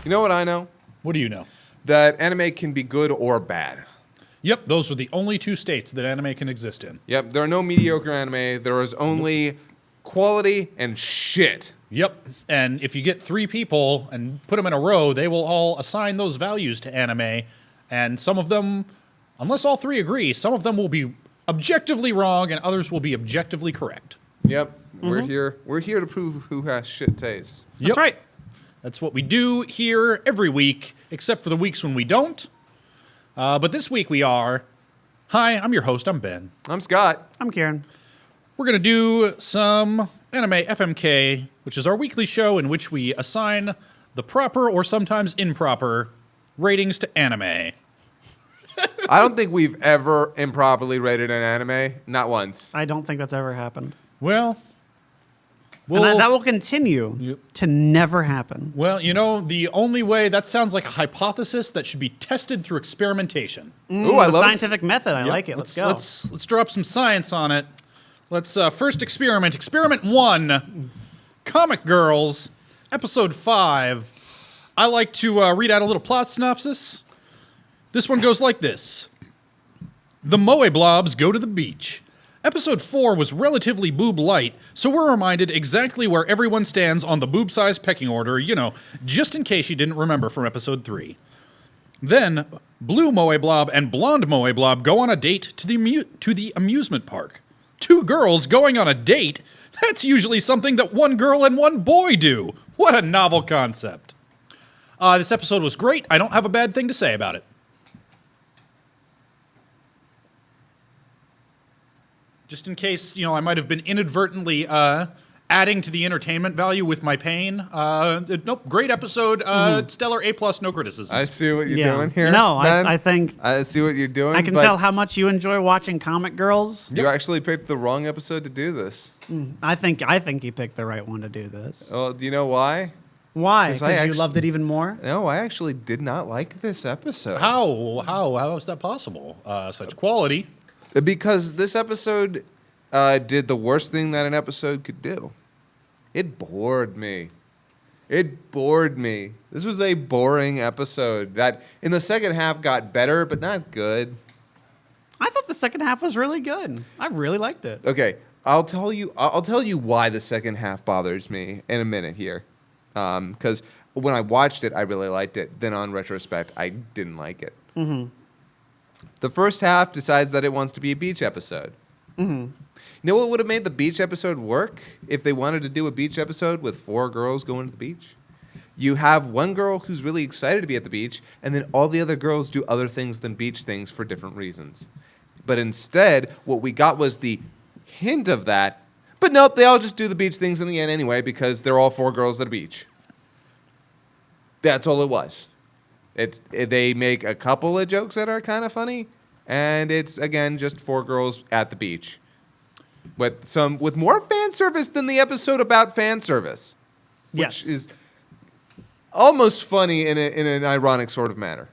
You know what I know? What do you know? That anime can be good or bad. Yep, those are the only two states that anime can exist in. Yep, there are no mediocre anime. There is only quality and shit. Yep, and if you get three people and put them in a row, they will all assign those values to anime, and some of them, unless all three agree, some of them will be objectively wrong and others will be objectively correct. Yep, we're here to prove who has shit taste. Yep. That's right. That's what we do here every week, except for the weeks when we don't. But this week we are. Hi, I'm your host, I'm Ben. I'm Scott. I'm Kieran. We're going to do some Anime FMK, which is our weekly show in which we assign the proper or sometimes improper ratings to anime. I don't think we've ever improperly rated an anime. Not once. I don't think that's ever happened. Well, And that will continue to never happen. Well, you know, the only way, that sounds like a hypothesis that should be tested through experimentation. Ooh, I The love scientific method. I like it. Let's go. Let's drop some science on it. Let's first experiment. Experiment 1, Comic Girls, Episode 5. I like to read out a little plot synopsis. This one goes like this. The Moe Blobs go to the beach. Episode 4 was relatively boob-light, so we're reminded exactly where everyone stands on the boob-size pecking order, you know, just in case you didn't remember from Episode 3. Then, Blue Moe Blob and Blonde Moe Blob go on a date to the amusement park. 2 girls going on a date? That's usually something that 1 girl and 1 boy do. What a novel concept. This episode was great. I don't have a bad thing to say about it. Just in case, you know, I might have been inadvertently adding to the entertainment value with my pain. Nope, great episode. Stellar A+, no criticisms. I see what you're doing here. No, Ben. I think I see what you're doing. I can but tell how much you enjoy watching Comic Girls. You actually picked the wrong episode to do this. I think you picked the right one to do this. Well, do you know why? Why? 'Cause I Because you actually- loved it even more? No, I actually did not like this episode. How is that possible? Such quality. Because this episode did the worst thing that an episode could do. It bored me. It bored me. This was a boring episode that in the second half got better, but not good. I thought the second half was really good. I really liked it. Okay, I'll tell you why the second half bothers me in a minute here. Because when I watched it, I really liked it. Then on retrospect, I didn't like it. Mm-hmm. The first half decides that it wants to be a beach episode. Mm-hmm. You know what would have made the beach episode work if they wanted to do a beach episode with 4 girls going to the beach? You have one girl who's really excited to be at the beach, and then all the other girls do other things than beach things for different reasons. But instead, what we got was the hint of that. But nope, they all just do the beach things in the end anyway because they're all 4 girls at a beach. That's all it was. They make a couple of jokes that are kind of funny, and it's, again, just 4 girls at the beach. With more fan service than the episode about fan service. Which is almost funny in an ironic sort of manner.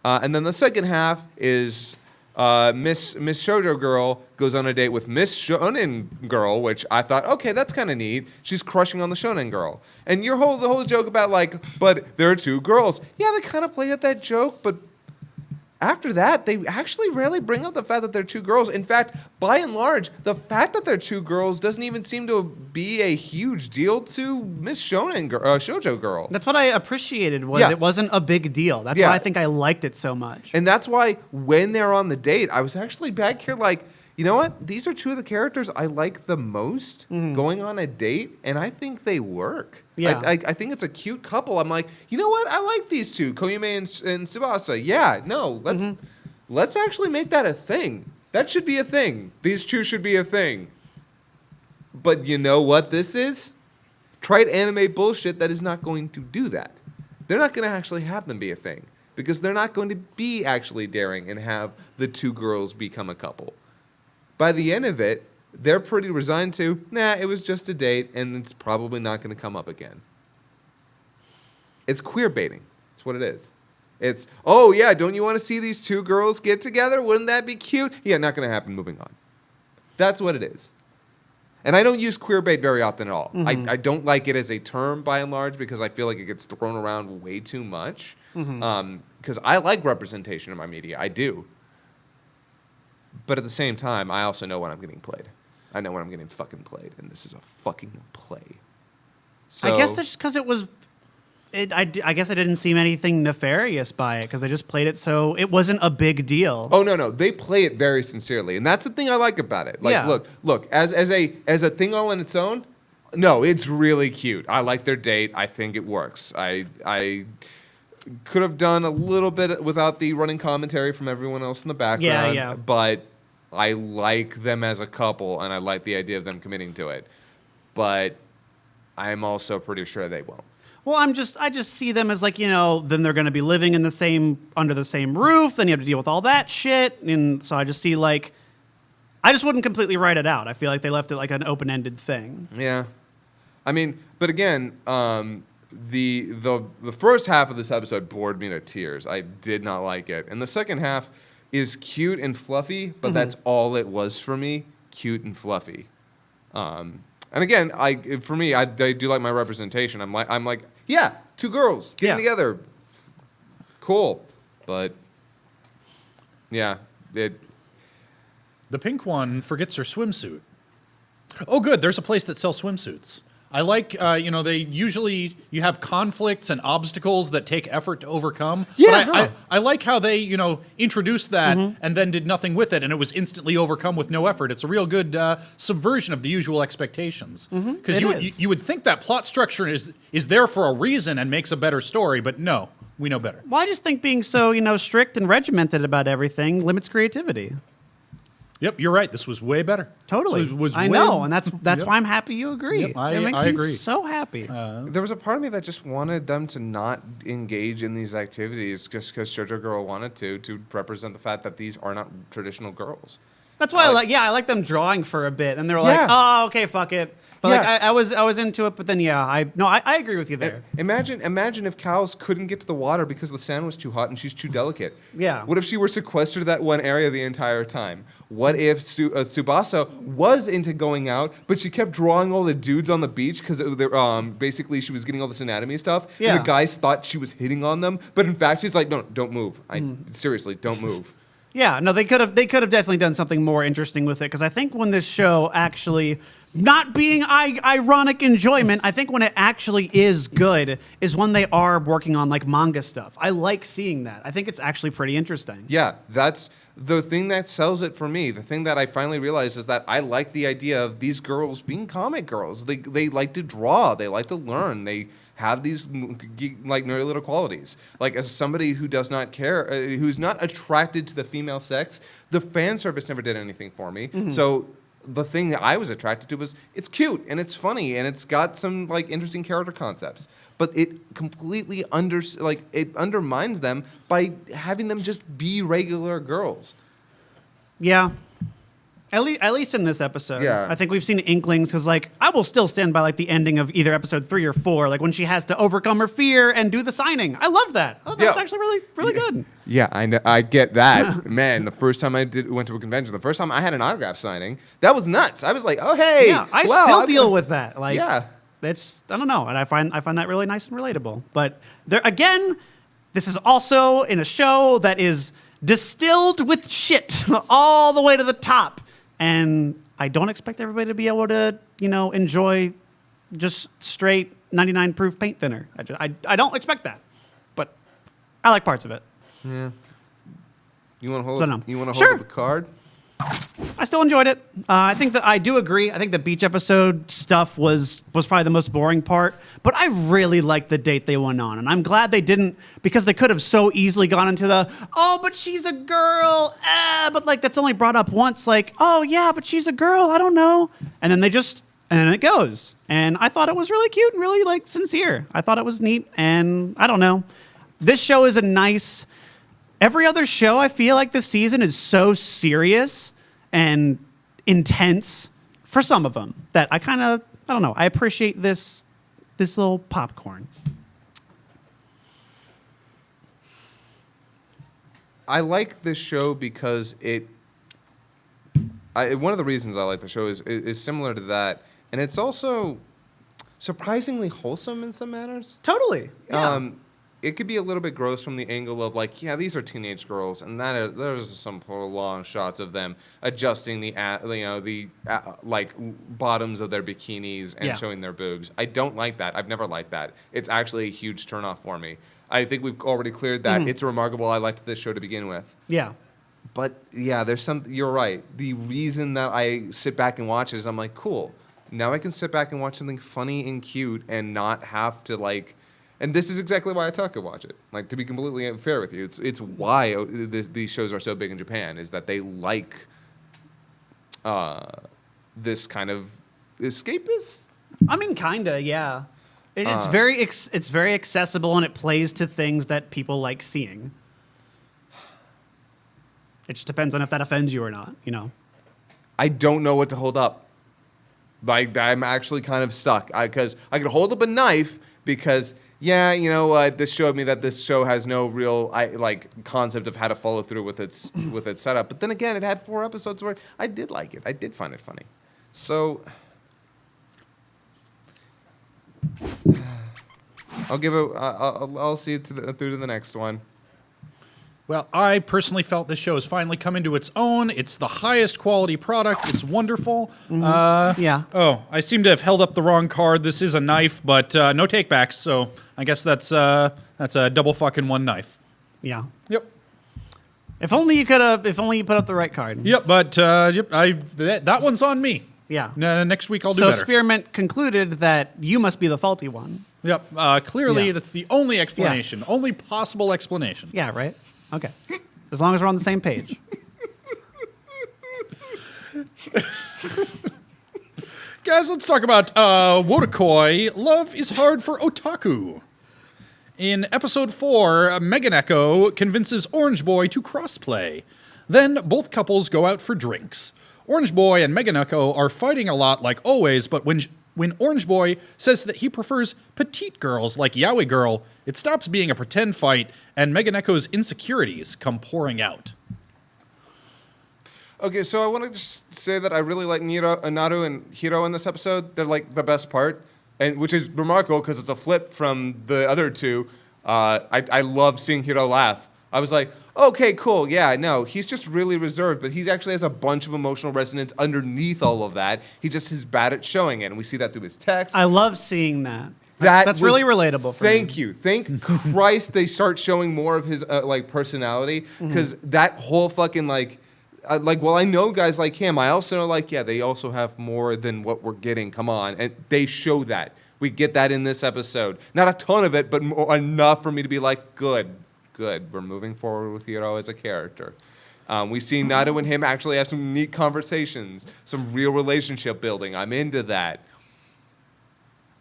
And then the second half is Miss Shoujo Girl goes on a date with Miss Shonen Girl, which I thought, okay, that's kind of neat. She's crushing on the Shonen Girl. And the whole joke about, like, but there are 2 girls. Yeah, they kind of play at that joke, but after that, they actually rarely bring up the fact that they're 2 girls. In fact, by and large, the fact that they're 2 girls doesn't even seem to be a huge deal to Miss Shoujo Girl. That's what I appreciated. It wasn't a big deal. That's why I think I liked it so much. And that's why when they're on the date, I was actually back here like, you know what? These are 2 of the characters I like the most going on a date, and I think they work. Yeah. I think it's a cute couple. I'm like, you know what? I like these 2, Koyume and Tsubasa. Yeah, no, let's actually make that a thing. That should be a thing. These 2 should be a thing. But you know what this is? Trite anime bullshit that is not going to do that. They're not going to actually have them be a thing because they're not going to be actually daring and have the 2 girls become a couple. By the end of it, they're pretty resigned to, it was just a date, and it's probably not going to come up again. It's queer baiting. That's what it is. It's, oh, yeah, don't you want to see these 2 girls get together? Wouldn't that be cute? Yeah, not going to happen. Moving on. That's what it is. And I don't use queerbait very often at all. Mm-hmm. I don't like it as a term by and large because I feel like it gets thrown around way too much. Because I like representation in my media. I do. But at the same time, I also know when I'm getting played. I know when I'm getting fucking played. And this is a fucking play. So, I guess that's just because it was... I guess I didn't see anything nefarious by it because they just played it so it wasn't a big deal. Oh no, they play it very sincerely, and that's the thing I like about it. Like, Yeah. look, as a thing all on its own, no, it's really cute. I like their date. I think it works. I could have done a little bit without the running commentary from everyone else in the background. Yeah. But I like them as a couple, and I like the idea of them committing to it. But I'm also pretty sure they won't. Well, I just see them as like, then they're going to be living under the same roof. Then you have to deal with all that shit. And so I just see like, I just wouldn't completely write it out. I feel like they left it like an open-ended thing. Yeah. I mean, but again, the first half of this episode bored me to tears. I did not like it. And the second half is cute and fluffy, but that's all it was for me, cute and fluffy. And again, I do like my representation. I'm like, yeah, two girls getting together, cool. But yeah, the pink one forgets her swimsuit. Oh, good. There's a place that sells swimsuits. I like, they usually you have conflicts and obstacles that take effort to overcome. Yeah, but I like how they, introduced that and then did nothing with it, and it was instantly overcome with no effort. It's a real good subversion of the usual expectations. Because you would think that plot structure is there for a reason and makes a better story, but no, we know better. Well, I just think being so, strict and regimented about everything limits creativity. Yep, you're right. This was way better. Totally. I know, and that's why I'm happy you agree. Yep, it makes I me agree. so happy. there was a part of me that just wanted them to not engage in these activities just because Shoujo Girl wanted to represent the fact that these are not traditional girls. That's why I like them drawing for a bit, and they were Yeah. like, "Oh, okay, fuck it." But Yeah. like, I was into it, but then I agree with you there. Imagine if Cows couldn't get to the water because the sand was too hot and she's too delicate. Yeah. What if she were sequestered to that one area the entire time? What if Tsubasa was into going out, but she kept drawing all the dudes on the beach because basically she was getting all this anatomy stuff, Yeah. and the guys thought she was hitting on them, but in fact she's like, no, don't move. Seriously, don't move. Yeah, no, they could have definitely done something more interesting with it because I think when this show actually, not being ironic enjoyment, I think when it actually is good is when they are working on like manga stuff. I like seeing that. I think it's actually pretty interesting. Yeah, that's the thing that sells it for me. The thing that I finally realized is that I like the idea of these girls being comic girls. They like to draw. They like to learn. They have these like nerdy little qualities. Like as somebody who does not care, who's not attracted to the female sex, the fan service never did anything for me. So the thing that I was attracted to was it's cute and it's funny and it's got some like interesting character concepts. But it completely undermines them by having them just be regular girls. Yeah. At least in this episode. Yeah. I think we've seen inklings because, like, I will still stand by, like, the ending of either episode 3 or 4, like, when she has to overcome her fear and do the signing. I love that. Oh, that's actually really, really good. Yeah, I get that. Man, the first time I went to a convention, the first time I had an autograph signing, that was nuts. I was like, oh, hey. Yeah, I wow, still deal with that. Like, yeah. That's, I don't know. And I find that really nice and relatable. But there, again, this is also in a show that is distilled with shit all the way to the top. And I don't expect everybody to be able to, enjoy just straight 99 proof paint thinner. I don't expect that, but I like parts of it. Yeah. You want to hold? So no. You want to Sure. hold up a card? I still enjoyed it. I think that I do agree. I think the beach episode stuff was probably the most boring part, but I really liked the date they went on, and I'm glad they didn't because they could have so easily gone into the but she's a girl, but like that's only brought up once. Like, oh yeah, but she's a girl. I don't know, and then and it goes. And I thought it was really cute and really like sincere. I thought it was neat, and I don't know. This show is a nice. Every other show, I feel like this season is so serious and intense for some of them that I don't know. I appreciate this little popcorn. I like this show because one of the reasons I like the show is similar to that, and it's also surprisingly wholesome in some manners. Totally. Yeah. It could be a little bit gross from the angle of like, yeah, these are teenage girls, and there's some prolonged shots of them adjusting the like bottoms of their bikinis and showing their boobs. I don't like that. I've never liked that. It's actually a huge turnoff for me. I think we've already cleared that. It's remarkable. I liked this show to begin with. Yeah. But yeah, you're right. The reason that I sit back and watch it is I'm like, cool. Now I can sit back and watch something funny and cute and not have to like. And this is exactly why Otaku watch it. Like, to be completely fair with you, it's why these shows are so big in Japan, is that they like this kind of escapist. I mean, kinda, yeah. It's very accessible, and it plays to things that people like seeing. It just depends on if that offends you or not, you know. I don't know what to hold up. Like, I'm actually kind of stuck. Because I could hold up a knife because, yeah, you know what? This showed me that this show has no real concept of how to follow through with its setup. But then again, it had 4 episodes where I did like it. I did find it funny. So I'll give it. I'll see it through to the next one. Well, I personally felt this show has finally come into its own. It's the highest quality product. It's wonderful. Yeah. Oh, I seem to have held up the wrong card. This is a knife, but no takebacks. So I guess that's a double fucking one knife. Yeah. Yep. If only you could have. If only you put up the right card. Yep. But that one's on me. Yeah. Next week I'll do so better. Experiment concluded that you must be the faulty one. Yep. Clearly, Yeah. that's the only explanation. Only possible explanation. Yeah. Right. Okay. As long as we're on the same page. Guys, let's talk about Wotakoi. Love is hard for Otaku. In episode 4, Meganeko convinces Orange Boy to crossplay. Then both couples go out for drinks. Orange Boy and Meganeko are fighting a lot like always, but when Orange Boy says that he prefers petite girls like Yaoi Girl, it stops being a pretend fight, and Meganeko's insecurities come pouring out. Okay, so I want to just say that I really like Naru and Hiro in this episode. They're like the best part, and which is remarkable because it's a flip from the other two. I love seeing Hiro laugh. I was like, okay, cool, yeah, no, he's just really reserved, but he actually has a bunch of emotional resonance underneath all of that. He just is bad at showing it, and we see that through his text. I love seeing that. was That's really relatable for me. Thank you. Thank Christ they start showing more of his personality, because that whole fucking well, I know guys like him. I also know they also have more than what we're getting. Come on. And they show that. We get that in this episode. Not a ton of it, but enough for me to be like, good. We're moving forward with Hiro as a character. We see Naru and him actually have some neat conversations, some real relationship building. I'm into that.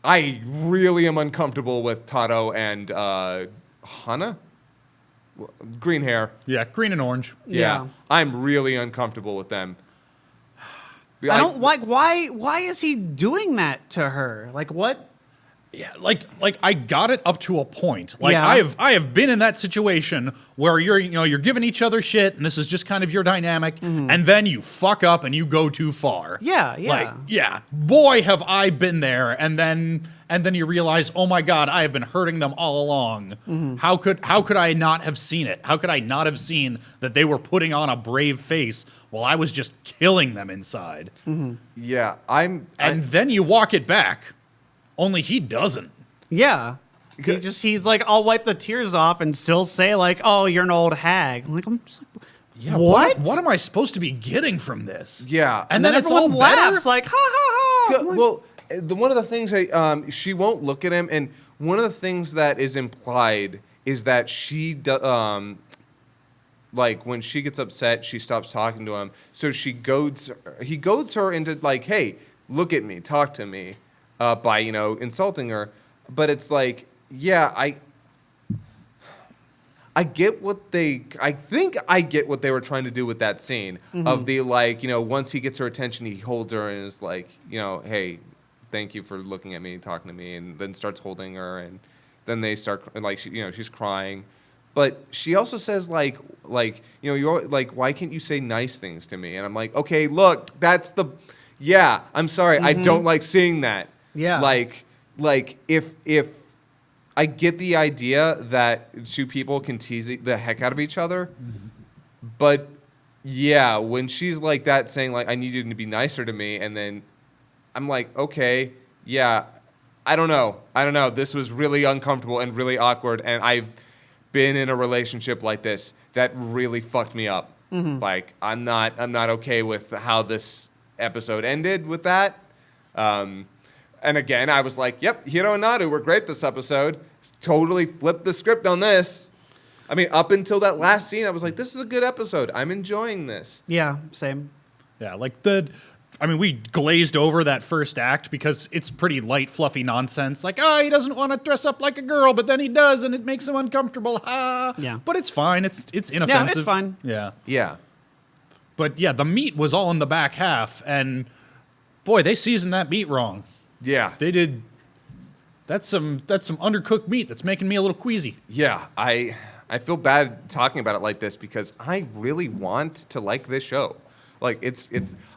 I really am uncomfortable with Taro and Hana? Green hair. Yeah, green and orange. Yeah. I'm really uncomfortable with them. I don't like why is he doing that to her? Like what? Yeah, like I got it up to a point. Like Yeah. I have been in that situation where you're giving each other shit, and this is just kind of your dynamic, and then you fuck up and you go too far. Yeah. Like, yeah, boy, have I been there. And then you realize, oh my God, I have been hurting them all along. How could I not have seen it? How could I not have seen that they were putting on a brave face while I was just killing them inside? Yeah, And then you walk it back, only he doesn't. Yeah. He's like, I'll wipe the tears off and still say like, oh, you're an old hag. I'm just like, Yeah, what? What am I supposed to be getting from this? Yeah. And then it's all everyone better? laughs like, ha ha ha. I'm like, Well, one of the things she won't look at him, and one of the things that is implied is that when she gets upset, she stops talking to him. So he goads her into like, hey, look at me, talk to me, by insulting her. But it's like, yeah, I get what I think I get what they were trying to do with that scene of the once he gets her attention, he holds her and is like, hey, thank you for looking at me, talking to me, and then starts holding her, and then they start she's crying. But she also says like you're like, why can't you say nice things to me? And I'm like, okay, look, I'm sorry, I don't like seeing that. Yeah. Like if I get the idea that two people can tease the heck out of each other, but yeah, when she's like that, saying like, I need you to be nicer to me, and then I'm like, okay, yeah, I don't know. This was really uncomfortable and really awkward, and I've been in a relationship like this that really fucked me up. Like, I'm not okay with how this episode ended with that. And again, I was like, yep, Hiro and Naru were great this episode. Totally flipped the script on this. I mean, up until that last scene, I was like, this is a good episode. I'm enjoying this. Yeah, same. Yeah, like we glazed over that first act because it's pretty light, fluffy nonsense. Like, he doesn't want to dress up like a girl, but then he does, and it makes him uncomfortable. Yeah. But it's fine. It's inoffensive. Yeah, it's fine. Yeah. Yeah. But yeah, the meat was all in the back half, and boy, they seasoned that meat wrong. Yeah. They did. That's some undercooked meat that's making me a little queasy. Yeah. I feel bad talking about it like this because I really want to like this show. Like, it's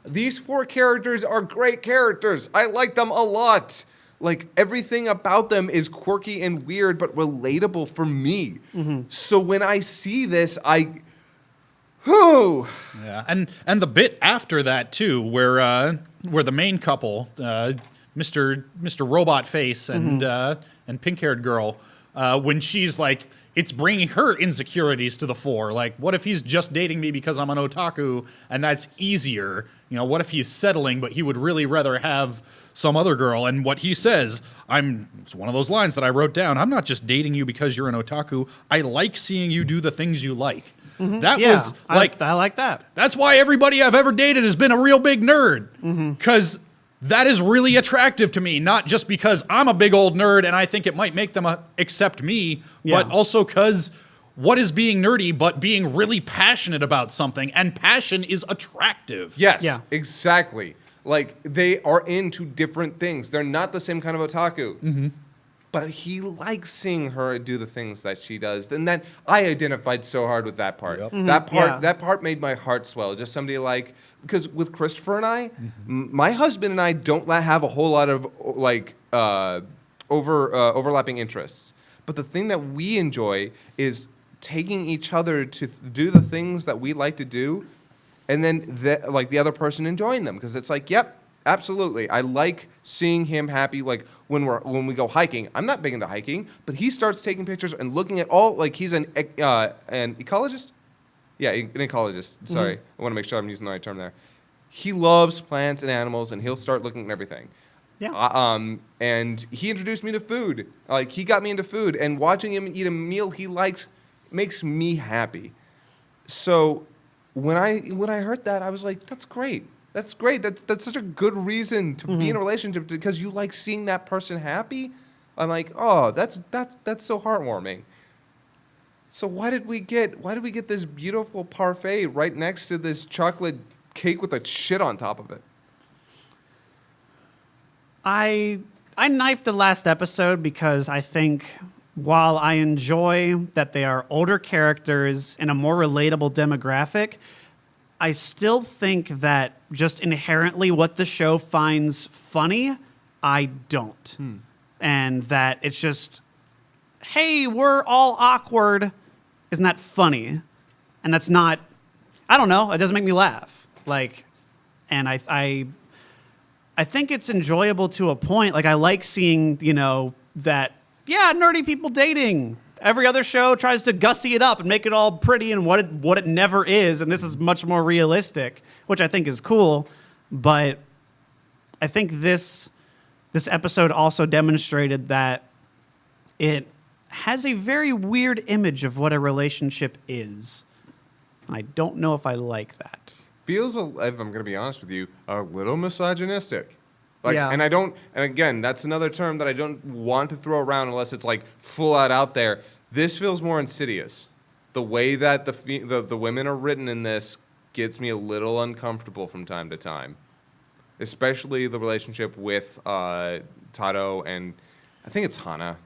these 4 characters are great characters. I like them a lot. Like, everything about them is quirky and weird, but relatable for me. So when I see this, Yeah, and the bit after that too, where the main couple, Mr. Robot Face and pink-haired girl, when she's like, it's bringing her insecurities to the fore. Like, what if he's just dating me because I'm an otaku and that's easier? You know, what if he's settling, but he would really rather have some other girl? And what he says, it's one of those lines that I wrote down. I'm not just dating you because you're an otaku. I like seeing you do the things you like. That was like, I like that. That's why everybody I've ever dated has been a real big nerd. Because that is really attractive to me, not just because I'm a big old nerd and I think it might make them accept me, but also because what is being nerdy but being really passionate about something, and passion is attractive. Yes, Yeah. exactly. Like, they are into different things. They're not the same kind of otaku. But he likes seeing her do the things that she does. And that I identified so hard with that part. Yep. That part made my heart swell. Just somebody like, because with Christopher and I, my husband and I don't have a whole lot of like overlapping interests. But the thing that we enjoy is taking each other to do the things that we like to do, and then the other person enjoying them, because it's like, yep, absolutely. I like seeing him happy. Like when we go hiking, I'm not big into hiking, but he starts taking pictures and looking at all. Like, he's an ecologist. Yeah, an ecologist. Sorry, I want to make sure I'm using the right term there. He loves plants and animals, and he'll start looking at everything. Yeah. And he introduced me to food. Like, he got me into food, and watching him eat a meal he likes makes me happy. So when I heard that, I was like, that's great. That's great. That's such a good reason to be in a relationship, because you like seeing that person happy. I'm like, oh, that's so heartwarming. So why did we get this beautiful parfait right next to this chocolate cake with a shit on top of it? I knifed the last episode because I think while I enjoy that they are older characters in a more relatable demographic, I still think that just inherently what the show finds funny, I don't. And that it's just, hey, we're all awkward. Isn't that funny? And that's not, I don't know, it doesn't make me laugh. Like, and I think it's enjoyable to a point. Like, I like seeing, that, yeah, nerdy people dating. Every other show tries to gussy it up and make it all pretty and what it never is, and this is much more realistic, which I think is cool. But I think this episode also demonstrated that it has a very weird image of what a relationship is. And I don't know if I like that. Feels, if I'm going to be honest with you, a little misogynistic. Like, Yeah. And again, that's another term that I don't want to throw around unless it's like full out there. This feels more insidious. The way that the women are written in this gets me a little uncomfortable from time to time, especially the relationship with Taro and I think it's Hana.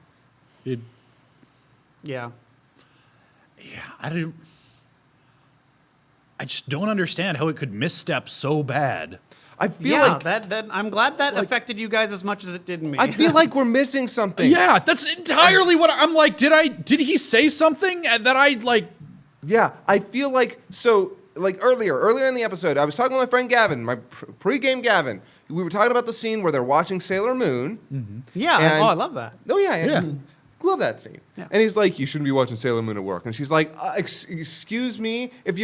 Yeah. Yeah, I just don't understand how it could misstep so bad. I feel like that I'm glad that affected you guys as much as it did me. I feel like we're missing something. Yeah, that's entirely what I'm like. Did he say something that I like? Yeah, I feel like earlier in the episode, I was talking with my friend Gavin, my pre-game Gavin. We were talking about the scene where they're watching Sailor Moon. Mm-hmm. Yeah, and, I love that. Oh yeah. Yeah. Love that scene. Yeah. And he's like, "You shouldn't be watching Sailor Moon at work." And she's like, "Excuse me, if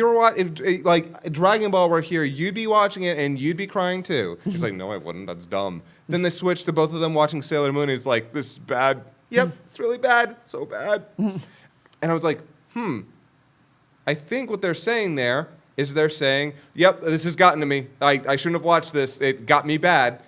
Dragon Ball were here, you'd be watching it and you'd be crying too." He's like, "No, I wouldn't. That's dumb." Then they switch to both of them watching Sailor Moon. He's like, "This is bad. Yep, it's really bad. It's so bad." And I was like, I think what they're saying there is they're saying, "Yep, this has gotten to me. I shouldn't have watched this. It got me bad."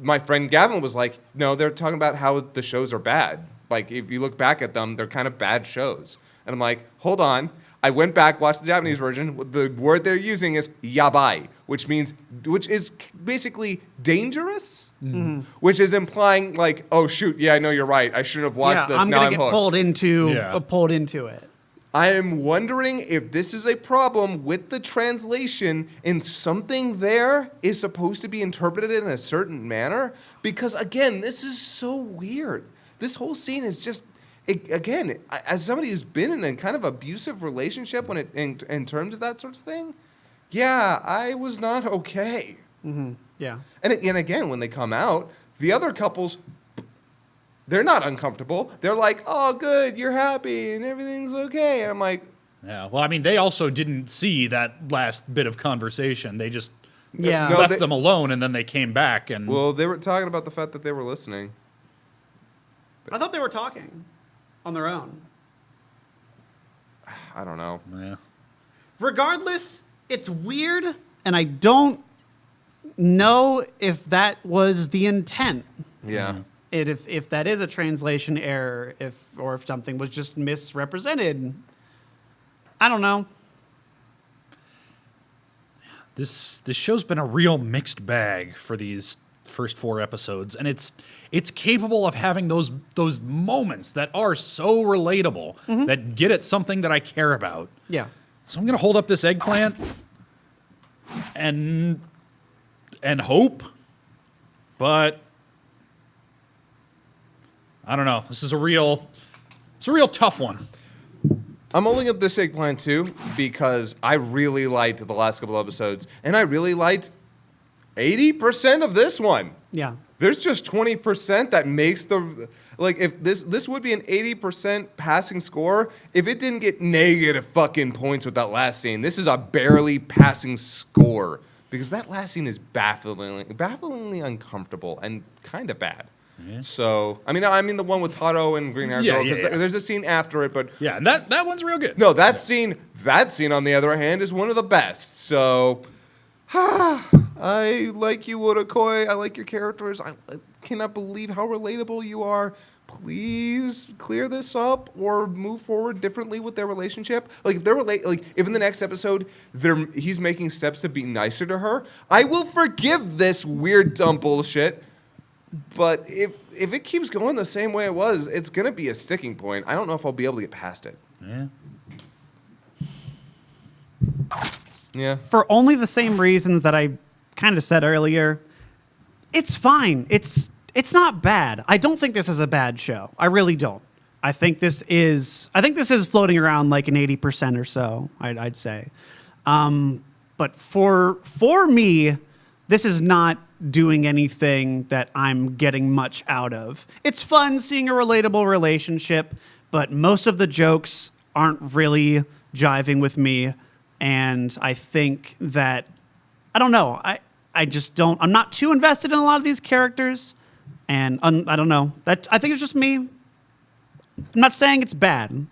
My friend Gavin was like, "No, they're talking about how the shows are bad. Like, if you look back at them, they're kind of bad shows." And I'm like, hold on. I went back, watched the Japanese version. The word they're using is yabai, which is basically dangerous, which is implying like, oh shoot, yeah, I know you're right. I shouldn't have watched this. I'm Now gonna I'm get hooked. pulled into it. I am wondering if this is a problem with the translation and something there is supposed to be interpreted in a certain manner. Because again, this is so weird. This whole scene is just, again, as somebody who's been in a kind of abusive relationship in terms of that sort of thing, yeah, I was not okay. Yeah. And again, when they come out, the other couples, they're not uncomfortable. They're like, "Oh, good, you're happy and everything's okay." And I'm like, Yeah. Well, I mean, they also didn't see that last bit of conversation. They just Yeah. No, left them alone, and then they came back and. well, they were talking about the fact that they were listening. I thought they were talking on their own. I don't know. Yeah. Regardless, it's weird, and I don't know if that was the intent. Yeah. If that is a translation error, or if something was just misrepresented. I don't know. This show's been a real mixed bag for these first 4 episodes, and it's capable of having those moments that are so relatable that get at something that I care about. Yeah. So I'm gonna hold up this eggplant and hope, but I don't know. This is a real tough one. I'm holding up this eggplant too because I really liked the last couple episodes, and I really liked 80% of this one. Yeah. There's just 20% that makes if this would be an 80% passing score if it didn't get negative fucking points with that last scene. This is a barely passing score because that last scene is bafflingly uncomfortable and kind of bad. Yeah. So, I mean the one with Taro and Green Hair Yeah, Girl, yeah, because yeah. there's a scene after it, but Yeah, and that one's real good. no, that scene on the other hand is one of the best. So, I like you, Wotakoi. I like your characters. I cannot believe how relatable you are. Please clear this up or move forward differently with their relationship. Like if if in the next episode he's making steps to be nicer to her, I will forgive this weird dumb bullshit. But if it keeps going the same way it was, it's gonna be a sticking point. I don't know if I'll be able to get past it. Yeah. Yeah. For only the same reasons that I kind of said earlier, it's fine. It's not bad. I don't think this is a bad show. I really don't. I think this is floating around like an 80% or so, I'd say. But for me, this is not doing anything that I'm getting much out of. It's fun seeing a relatable relationship, but most of the jokes aren't really jiving with me. And I think that, I don't know, I'm not too invested in a lot of these characters. And I don't know, I think it's just me. I'm not saying it's bad.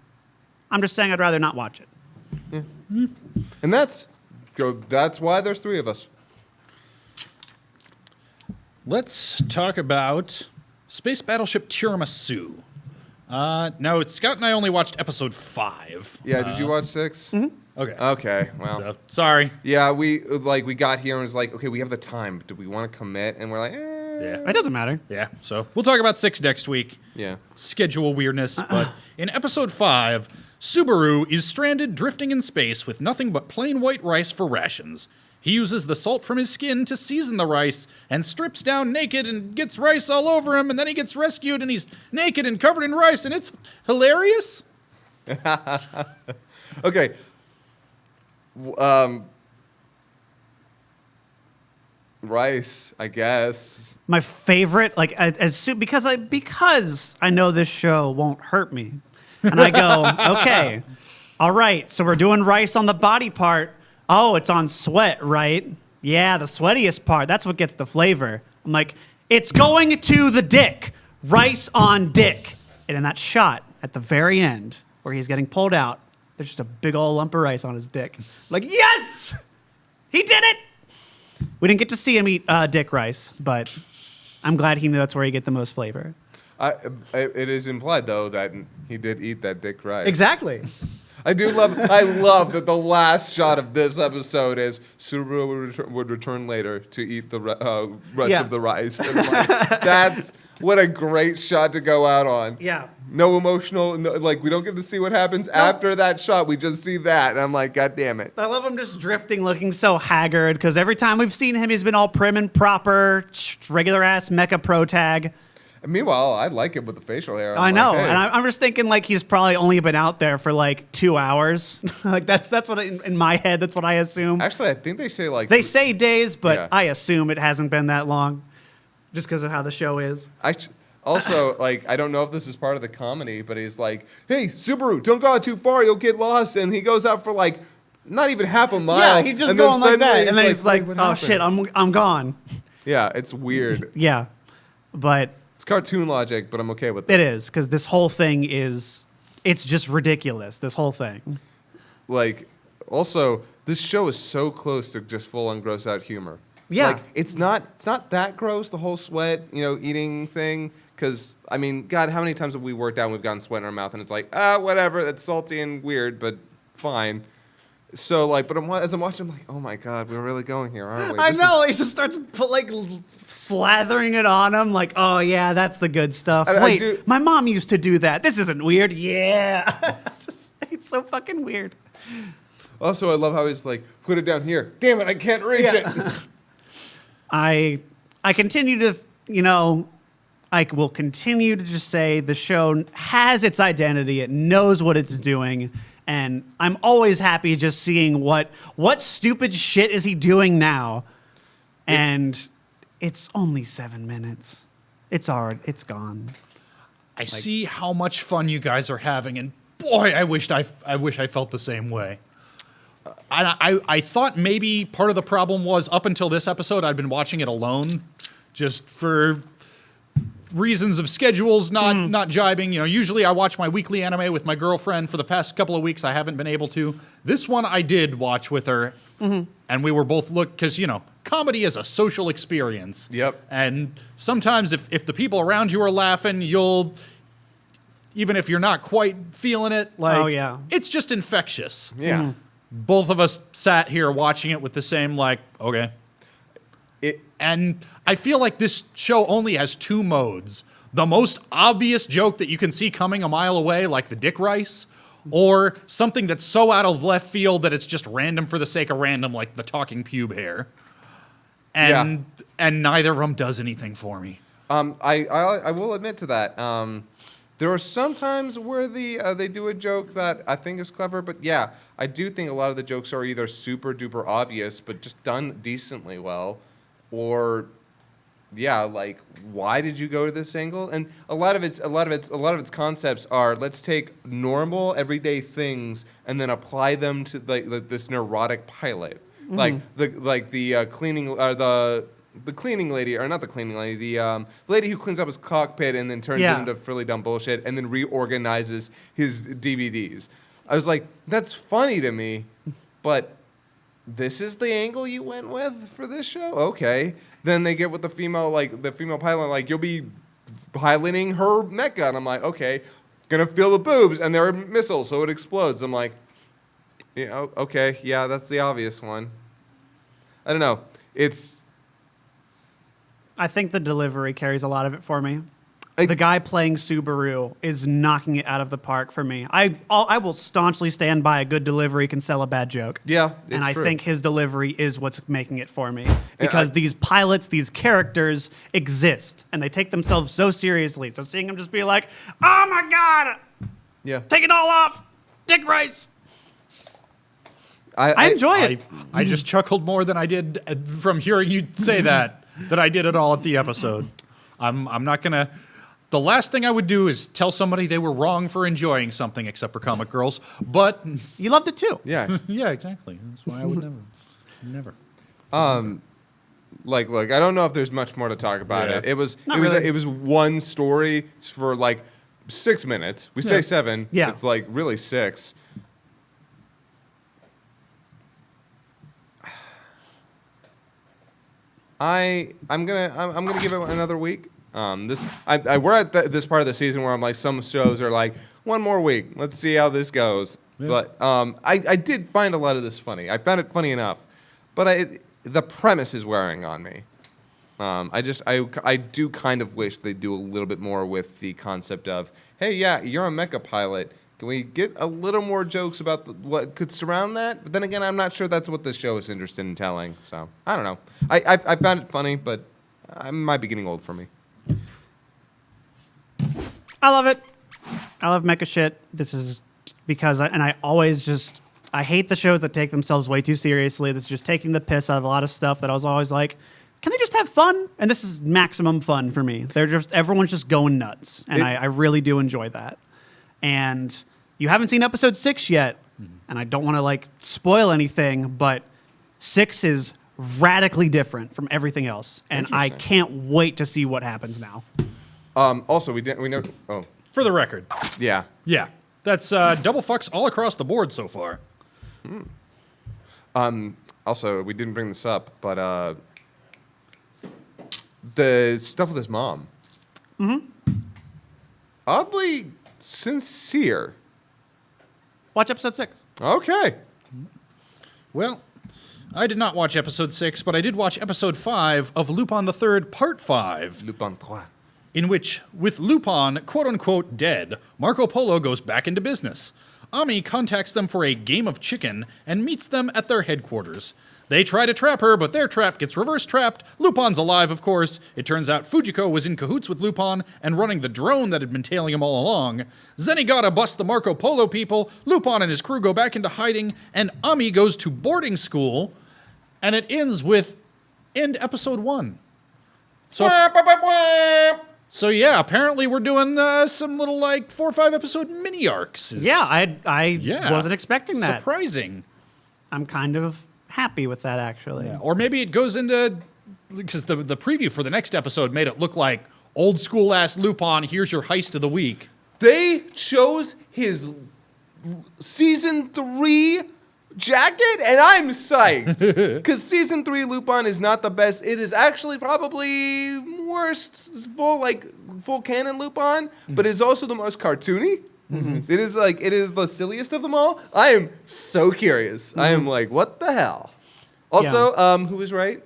I'm just saying I'd rather not watch it. Yeah. And that's why there's 3 of us. Let's talk about Space Battleship Tiramisu. Now, Scout and I only watched episode 5. Yeah, did you watch 6? Mm-hmm. Okay. Okay, well. So, sorry. Yeah, we got here and was like, okay, we have the time. Do we want to commit? And we're like, Yeah. It doesn't matter. Yeah, so we'll talk about 6 next week. Yeah. Schedule weirdness. But in episode 5, Subaru is stranded drifting in space with nothing but plain white rice for rations. He uses the salt from his skin to season the rice and strips down naked and gets rice all over him, and then he gets rescued and he's naked and covered in rice, and it's hilarious. Okay. Rice, I guess. My favorite, like because I know this show won't hurt me, and I go, okay, all right. So we're doing rice on the body part. Oh, it's on sweat, right? Yeah, the sweatiest part. That's what gets the flavor. I'm like, it's going to the dick. Rice on dick. And in that shot at the very end where he's getting pulled out, there's just a big old lump of rice on his dick. I'm like, yes, he did it. We didn't get to see him eat dick rice, but I'm glad he knew that's where you get the most flavor. It is implied, though, that he did eat that dick rice. Exactly. I love that the last shot of this episode is Subaru would return later to eat the rest of the rice. And I'm like, that's what a great shot to go out on. Yeah. No emotional, we don't get to see what happens after that shot. We just see that, and I'm like, God damn it. I love him just drifting, looking so haggard, because every time we've seen him, he's been all prim and proper, regular-ass mecha pro tag. And meanwhile, I like it with the facial hair. I know, hey. and I'm just thinking he's probably only been out there for 2 hours. That's what in my head, that's what I assume. Actually, I think they say They say days, but Yeah. I assume it hasn't been that long, just because of how the show is. Also, I don't know if this is part of the comedy, but he's like, hey, Subaru, don't go out too far, you'll get lost. And he goes out for not even half a mile. Yeah, he's just and then going like that, suddenly and then he's like, "What "Oh happened?" shit, I'm gone." Yeah, it's weird. Yeah, but It's cartoon logic, but I'm okay with it. it is because this whole thing it's just ridiculous. This whole thing. Also, this show is so close to just full-on gross-out humor. Yeah. It's not that gross, the whole sweat, eating thing. Because, God, how many times have we worked out and we've gotten sweat in our mouth and it's like, whatever, that's salty and weird, but fine. So, but as I'm watching, I'm like, oh my God, we're really going here, aren't we? I know. He just starts slathering it on him. Oh yeah, that's the good stuff. Wait, my mom used to do that. This isn't weird. Yeah. It's so fucking weird. Also, I love how he's like, put it down here. Damn it, I can't reach it. I continue to, I will continue to just say the show has its identity. It knows what it's doing. And I'm always happy just seeing what stupid shit is he doing now. And it's only 7 minutes. It's gone. I see how much fun you guys are having, and boy, I wish I felt the same way. I thought maybe part of the problem was up until this episode, I'd been watching it alone, just for reasons of schedules not jibing. Usually I watch my weekly anime with my girlfriend. For the past couple of weeks, I haven't been able to. This one I did watch with her, and we were both because comedy is a social experience. Yep. And sometimes if the people around you are laughing, you'll, even if you're not quite feeling it, oh yeah, it's just infectious. Yeah. Both of us sat here watching it with the same okay. And I feel like this show only has 2 modes. The most obvious joke that you can see coming a mile away, like the dick rice, or something that's so out of left field that it's just random for the sake of random, like the talking pube hair. And neither of them does anything for me. I will admit to that. There are some times where they do a joke that I think is clever, but yeah, I do think a lot of the jokes are either super duper obvious, but just done decently well, or why did you go to this angle? And a lot of its concepts are, let's take normal everyday things and then apply them to this neurotic pilot, the cleaning lady, or not the cleaning lady, the lady who cleans up his cockpit and then turns it into really dumb bullshit and then reorganizes his DVDs. I was like, that's funny to me, but this is the angle you went with for this show? Okay. Then they get with the female pilot, you'll be piloting her mecha. And I'm like, okay, gonna feel the boobs, and they're missiles, so it explodes. I'm like, okay, yeah, that's the obvious one. I don't know. I think the delivery carries a lot of it for me. The guy playing Subaru is knocking it out of the park for me. I will staunchly stand by a good delivery can sell a bad joke. Yeah, and I true. think his delivery is what's making it for me because these pilots, these characters exist, and they take themselves so seriously. So seeing him just be like, "Oh my god, Yeah. take it all off, Dick Rice." I enjoy it. I just chuckled more than I did from hearing you say that I did it all at the episode. I'm not gonna. The last thing I would do is tell somebody they were wrong for enjoying something, except for Comic Girls. But You loved it too. Yeah. yeah, exactly. That's why I would never. Like, look, I don't know if there's much more to talk about Yeah. it. It was Not really. it was one story for like 6 minutes. We say 7. Yeah. It's like really 6. I'm gonna give it another week. We're at this part of the season where I'm like, some shows are like, one more week, let's see how this goes. Yeah. But I did find a lot of this funny. I found it funny enough, but the premise is wearing on me. I do kind of wish they do a little bit more with the concept of, hey, yeah, you're a mecha pilot. Can we get a little more jokes about what could surround that? But then again, I'm not sure that's what the show is interested in telling. So I don't know. I found it funny, but it might be getting old for me. I love it. I love mecha shit. This is because I hate the shows that take themselves way too seriously. This is just taking the piss out of a lot of stuff that I was always like, can they just have fun? And this is maximum fun for me. Everyone's just going nuts, and I really do enjoy that. And you haven't seen episode 6 yet, and I don't want to like spoil anything, but 6 is radically different from everything else, and I can't wait to see what happens now. Also, we know. Oh, For the record, yeah. yeah, that's double fucks all across the board so far. Also, we didn't bring this up, but the stuff with his mom. Oddly sincere. Watch episode 6. Okay. Well, I did not watch episode 6, but I did watch episode 5 of Lupin III Part V, Lupin III. in which, with Lupin quote-unquote dead, Marco Polo goes back into business. Ami contacts them for a game of chicken and meets them at their headquarters. They try to trap her, but their trap gets reverse trapped. Lupin's alive, of course. It turns out Fujiko was in cahoots with Lupin and running the drone that had been tailing him all along. Zenigata busts the Marco Polo people. Lupin and his crew go back into hiding, and Ami goes to boarding school. And it ends with end episode 1. So yeah, apparently we're doing some little like 4 or 5 episode mini arcs. Yeah, I wasn't expecting that. Surprising. I'm kind of happy with that, actually. Yeah. Or maybe it goes into, because the preview for the next episode made it look like old school ass Lupin, here's your heist of the week. They chose his season 3 jacket, and I'm psyched. Because season 3 Lupin is not the best. It is actually probably worst full canon Lupin, but it's also the most cartoony. It is the silliest of them all. I am so curious. I am like, what the hell? Also, who was right?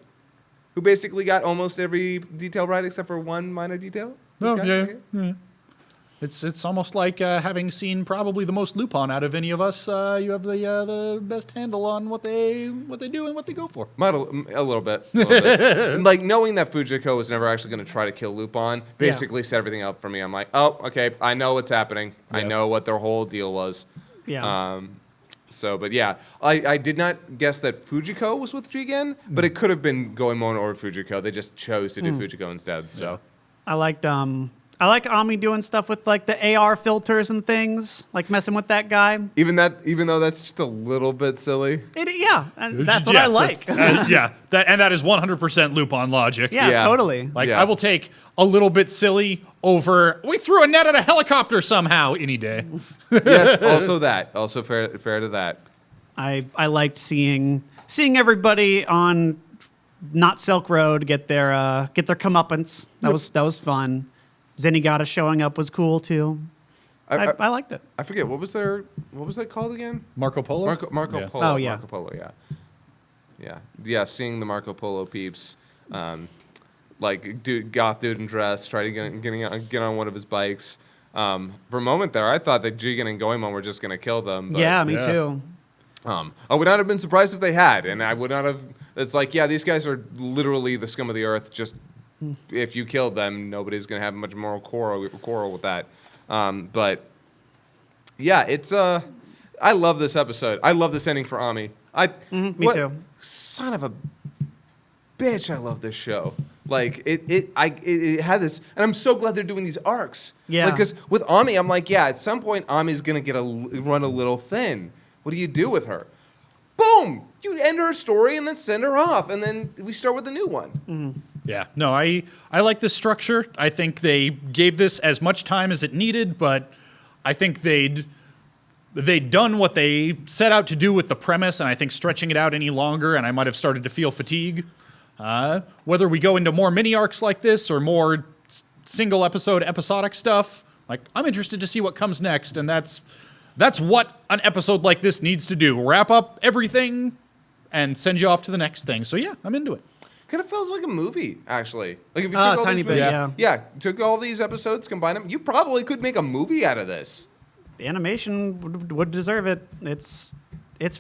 Who basically got almost every detail right except for one minor detail? This guy? Yeah. It's almost like having seen probably the most Lupin out of any of us. You have the best handle on what they do and what they go for. A little bit. And like knowing that Fujiko was never actually going to try to kill Lupin basically set everything up for me. I'm like, oh, okay, I know what's happening. I know what their whole deal was. Yeah. But yeah, I did not guess that Fujiko was with Jigen, but it could have been going more over Fujiko. They just chose to do Fujiko instead. So I like Ami doing stuff with like the AR filters and things, like messing with that guy. even though that's just a little bit silly. And that's what I like. That is 100% Lupin logic. Yeah, totally. Like, I will take a little bit silly over, we threw a net at a helicopter somehow any day. Yes, also that. Also fair to that. I liked seeing everybody on not Silk Road get their comeuppance. That was fun. Zenigata showing up was cool too. I liked it. I forget what was that called again? Marco Polo? Marco Polo. Oh, yeah. Marco Polo, yeah. Yeah, seeing the Marco Polo peeps. like goth dude in dress, try to get on one of his bikes. For a moment there, I thought that Jigen and Goemon were just gonna kill them. But, Yeah, me too. I would not have been surprised if they had, and I would not have. It's like, yeah, these guys are literally the scum of the earth. Just if you killed them, nobody's gonna have much moral quarrel with that. But yeah, it's I love this episode. I love this ending for Ami. Me too. Son of a bitch! I love this show. Like it had this, and I'm so glad they're doing these arcs. Yeah. Because with Ami, I'm like, yeah, at some point Ami's gonna run a little thin. What do you do with her? Boom! You end her story and then send her off, and then we start with a new one. Yeah, no, I like this structure. I think they gave this as much time as it needed, but I think they'd done what they set out to do with the premise, and I think stretching it out any longer, and I might have started to feel fatigue. Whether we go into more mini arcs like this or more single episode episodic stuff, like I'm interested to see what comes next, and that's what an episode like this needs to do. Wrap up everything and send you off to the next thing. So yeah, I'm into it. Kind of feels like a movie, actually. Like if you took Oh, all tiny these bit, movies, yeah. took all these episodes, combined them, you probably could make a movie out of this. The animation would deserve it. It's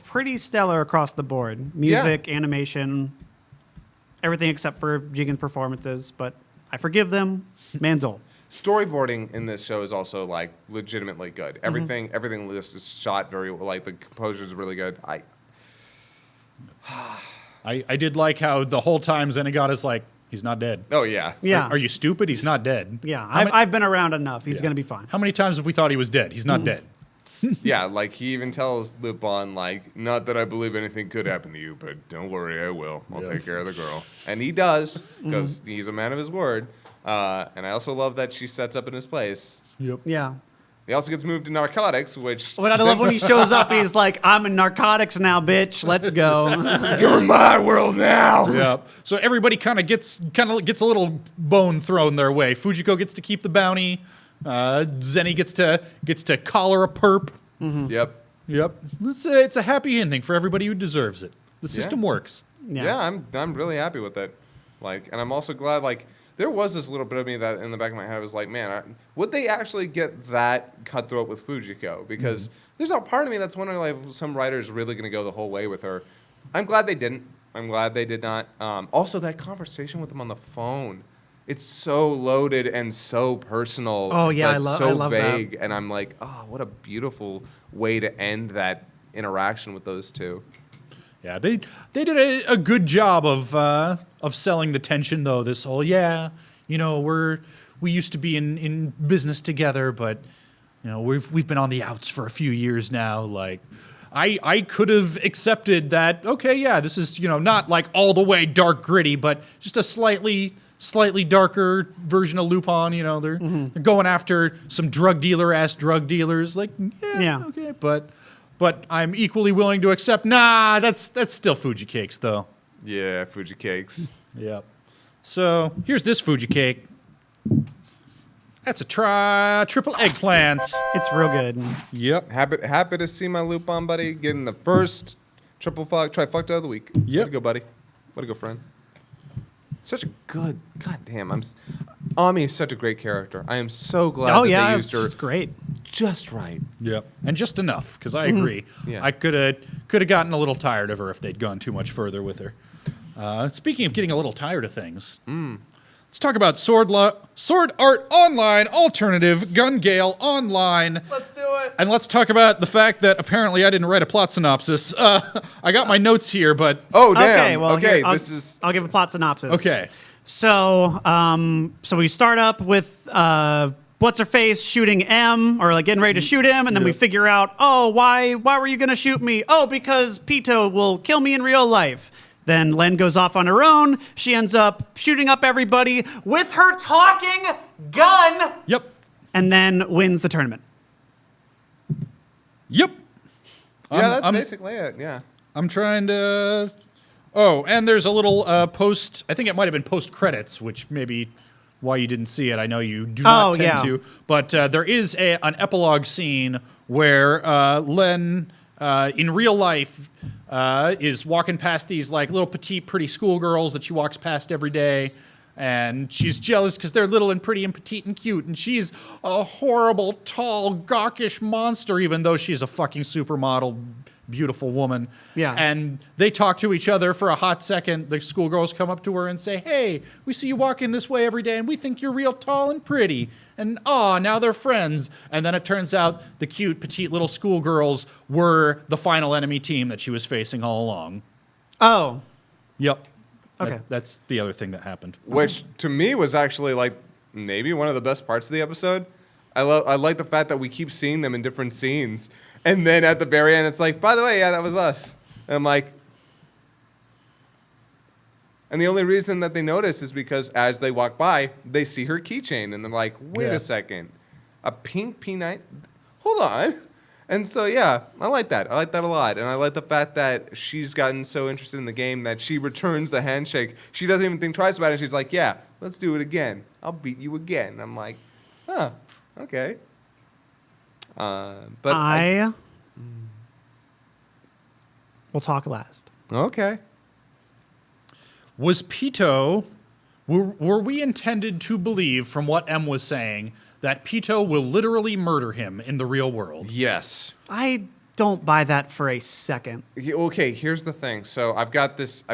pretty stellar across the board. Music, animation, everything except for Jigen's performances. But I forgive them. Man's old. Storyboarding in this show is also like legitimately good. Everything is shot very well. Like the composure is really good. I did like how the whole time Zenigata's like, he's not dead. Oh yeah. Yeah. Are you stupid? He's not dead. Yeah, How I've been around enough. He's Yeah. going to be fine. How many times have we thought he was dead? He's not dead. Yeah, like he even tells Lupin, like, not that I believe anything could happen to you, but don't worry, I will. I'll Yes. take care of the girl. And he does, because he's a man of his word. And I also love that she sets up in his place. Yep. Yeah. He also gets moved to narcotics, which... But I love when he shows up, he's like, I'm in narcotics now, bitch. Let's go. You're in my world now! Yep. So everybody kind of gets a little bone thrown their way. Fujiko gets to keep the bounty. Zenny gets to collar a perp. Yep. Yep. It's a happy ending for everybody who deserves it. The system works. Yeah, I'm really happy with it. Like, and I'm also glad, like, there was this little bit of me that in the back of my head was like, man, would they actually get that cutthroat with Fujiko? Because there's a part of me that's wondering, like, some writer's really going to go the whole way with her. I'm glad they didn't. I'm glad they did not. Also, that conversation with him on the phone, it's so loaded and so personal. Oh, yeah, but I love that. vague. And I'm like, oh, what a beautiful way to end that interaction with those two. Yeah, they did a good job of selling the tension though. This whole we used to be in business together, but we've been on the outs for a few years now. Like I could have accepted that. Okay, yeah, this is not like all the way dark gritty, but just a slightly darker version of Lupin. They're going after some drug dealers. Like Yeah. Okay, but I'm equally willing to accept. Nah, that's still Fuji cakes though. Yeah, Fuji cakes. Yep. So here's this Fuji cake. That's a triple eggplant. It's real good. Yep. Happy to see my Lupin buddy getting the first trifecta of the week. Yep. Way to go, buddy. Way to go, friend. Such a good, goddamn. Ami is such a great character. I am so glad that they used her She's great. just right. Yep. And just enough, because I agree. Yeah. I could have gotten a little tired of her if they'd gone too much further with her. Speaking of getting a little tired of things, let's talk about Sword Art Online Alternative Gun Gale Online. Let's do it. And let's talk about the fact that apparently I didn't write a plot synopsis. I got my notes here, but Oh, damn. Okay, well, okay, here, this is... I'll give a plot synopsis. okay. So, so we start up with what's her face shooting M, or like getting ready to shoot him, and then we Yep. figure out, oh, why were you gonna shoot me? Oh, because Pito will kill me in real life. Then Len goes off on her own. She ends up shooting up everybody with her talking gun, Yep. and then wins the tournament. Yep. Yeah, that's I'm- basically it, yeah. I'm trying to. Oh, and there's a little post. I think it might have been post credits, which maybe why you didn't see it. I know you do not tend yeah. to, but there is an epilogue scene where Len, in real life, is walking past these like little petite, pretty schoolgirls that she walks past every day. And she's jealous because they're little and pretty and petite and cute. And she's a horrible, tall, gawkish monster, even though she's a fucking supermodel, beautiful woman. Yeah. And they talk to each other for a hot second. The schoolgirls come up to her and say, hey, we see you walking this way every day, and we think you're real tall and pretty. And, now they're friends. And then it turns out the cute, petite little schoolgirls were the final enemy team that she was facing all along. Oh. Yep. Okay. That's the other thing that happened. Which to me was actually like maybe one of the best parts of the episode. I like the fact that we keep seeing them in different scenes, and then at the very end, it's like, by the way, yeah, that was us. And I'm like, and the only reason that they notice is because as they walk by, they see her keychain, and they're like, wait a second, a pink P9? Hold on. And so, yeah, I like that. I like that a lot. And I like the fact that she's gotten so interested in the game that she returns the handshake. She doesn't even think twice about it. She's like, yeah, let's do it again. I'll beat you again. And I'm like, huh, okay. But We'll talk last. Okay. Was Pito, were we intended to believe from what M was saying that Pito will literally murder him in the real world? Yes. I don't buy that for a second. Okay, here's the thing. So I've got this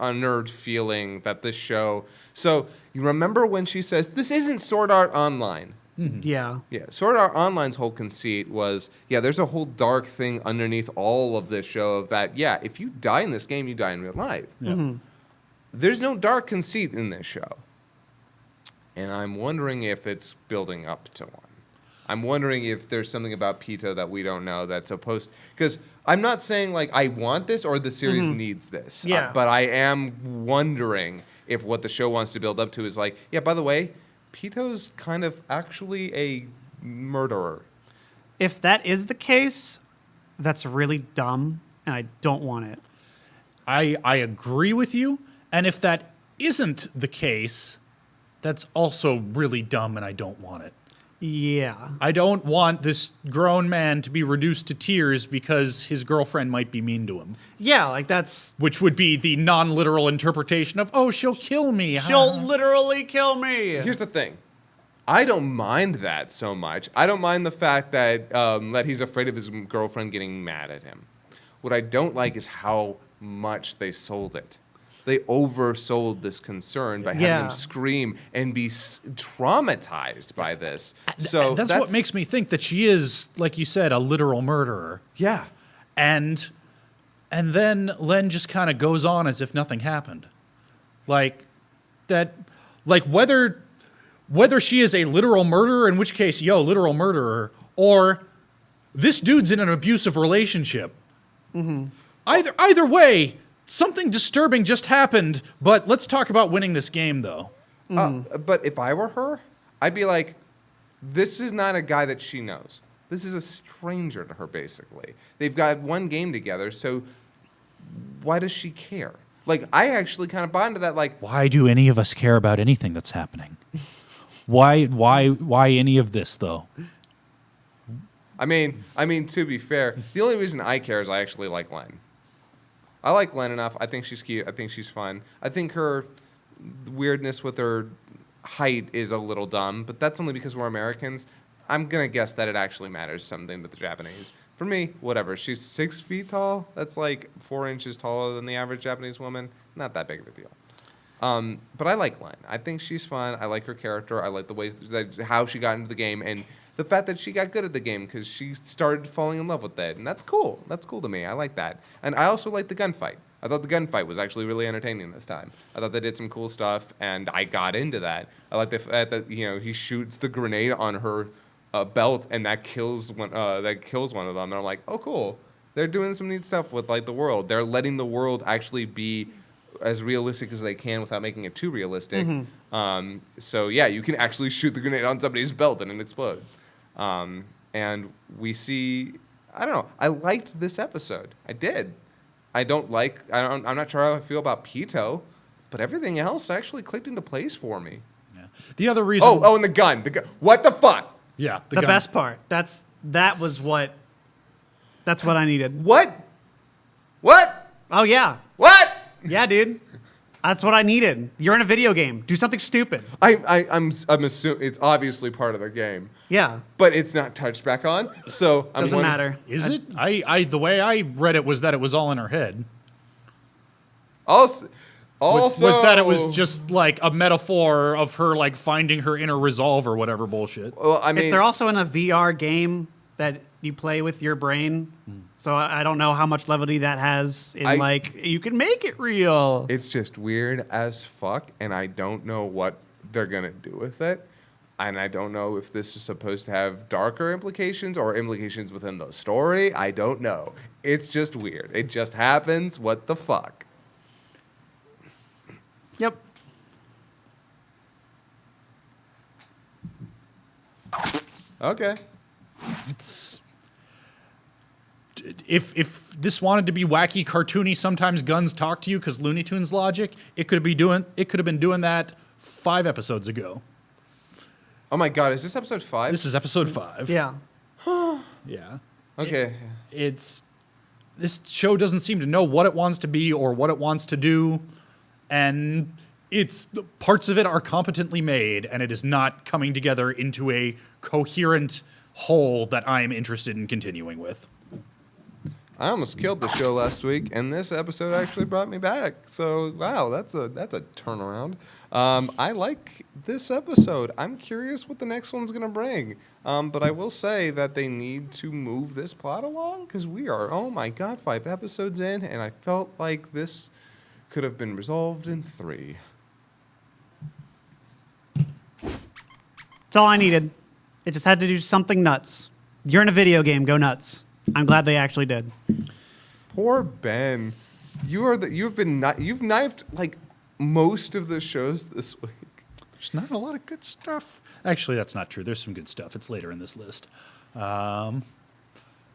unnerved feeling that this show. So you remember when she says this isn't Sword Art Online? Yeah. Yeah, Sword Art Online's whole conceit was, there's a whole dark thing underneath all of this show of that, if you die in this game, you die in real life. Yeah. There's no dark conceit in this show. And I'm wondering if it's building up to one. I'm wondering if there's something about Pito that we don't know that's supposed... Because I'm not saying, like, I want this or the series needs this. Yeah. But I am wondering if what the show wants to build up to is like, by the way, Pito's kind of actually a murderer. If that is the case, that's really dumb, and I don't want it. I agree with you. And if that isn't the case, that's also really dumb, and I don't want it. Yeah. I don't want this grown man to be reduced to tears because his girlfriend might be mean to him. Yeah, like that's... Which would be the non-literal interpretation of, she'll kill me. She'll literally kill me. Here's the thing. I don't mind that so much. I don't mind the fact that that he's afraid of his girlfriend getting mad at him. What I don't like is how much they sold it. They oversold this concern by having him scream and be traumatized by this. So that's what makes me think that she is, like you said, a literal murderer. Yeah. And then Len just kind of goes on as if nothing happened. Like whether she is a literal murderer, in which case, literal murderer, or this dude's in an abusive relationship. Mm-hmm. Either way, something disturbing just happened, but let's talk about winning this game, though. But if I were her, I'd be like, this is not a guy that she knows. This is a stranger to her, basically. They've got one game together, so why does she care? Like, I actually kind of bought into that, like... Why do any of us care about anything that's happening? Why any of this, though? I mean, to be fair, the only reason I care is I actually like Len. I like Len enough. I think she's cute. I think she's fun. I think her weirdness with her height is a little dumb, but that's only because we're Americans. I'm going to guess that it actually matters something to the Japanese. For me, whatever. She's 6 feet tall. That's like 4 inches taller than the average Japanese woman. Not that big of a deal. But I like Len. I think she's fun. I like her character. I like the way how she got into the game, and the fact that she got good at the game because she started falling in love with it. And that's cool. That's cool to me. I like that. And I also like the gunfight. I thought the gunfight was actually really entertaining this time. I thought they did some cool stuff, and I got into that. I like the fact that he shoots the grenade on her belt, and that kills one of them. And I'm like, oh, cool. They're doing some neat stuff with like the world. They're letting the world actually be as realistic as they can without making it too realistic. Mm-hmm. So yeah, you can actually shoot the grenade on somebody's belt and it explodes. And we see, I don't know. I liked this episode. I did. I'm not sure how I feel about Pito, but everything else actually clicked into place for me. Yeah. The other reason. Oh, and the gun. What the fuck? Yeah. The best part. That's what I needed. What? Oh yeah. What? Yeah, dude. That's what I needed. You're in a video game. Do something stupid. I'm assuming it's obviously part of the game, Yeah. but it's not touched back on. So Doesn't matter. Is it? I the way I read it was that it was all in her head. Also, Was that it was just like a metaphor of her like finding her inner resolve or whatever bullshit. Well, I If mean, they're also in a VR game that you play with your brain, so I don't know how much levity that has in like you can make it real. it's just weird as fuck, and I don't know what they're gonna do with it. And I don't know if this is supposed to have darker implications or implications within the story. I don't know. It's just weird. It just happens. What the fuck? Yep. Okay. It's if this wanted to be wacky, cartoony, sometimes guns talk to you because Looney Tunes logic, it could have been doing that 5 episodes ago. Oh my god, is this episode 5? This is episode 5. Yeah. Yeah. Okay. This show doesn't seem to know what it wants to be or what it wants to do, and parts of it are competently made, and it is not coming together into a coherent whole that I am interested in continuing with. I almost killed the show last week, and this episode actually brought me back. So wow, that's a turnaround. I like this episode. I'm curious what the next one's gonna bring. But I will say that they need to move this plot along because we are, oh my god, 5 episodes in, and I felt like this could have been resolved in 3. That's all I needed. It just had to do something nuts. You're in a video game, go nuts. I'm glad they actually did. Poor Ben. You've knifed like most of the shows this week. There's not a lot of good stuff. Actually, that's not true. There's some good stuff. It's later in this list.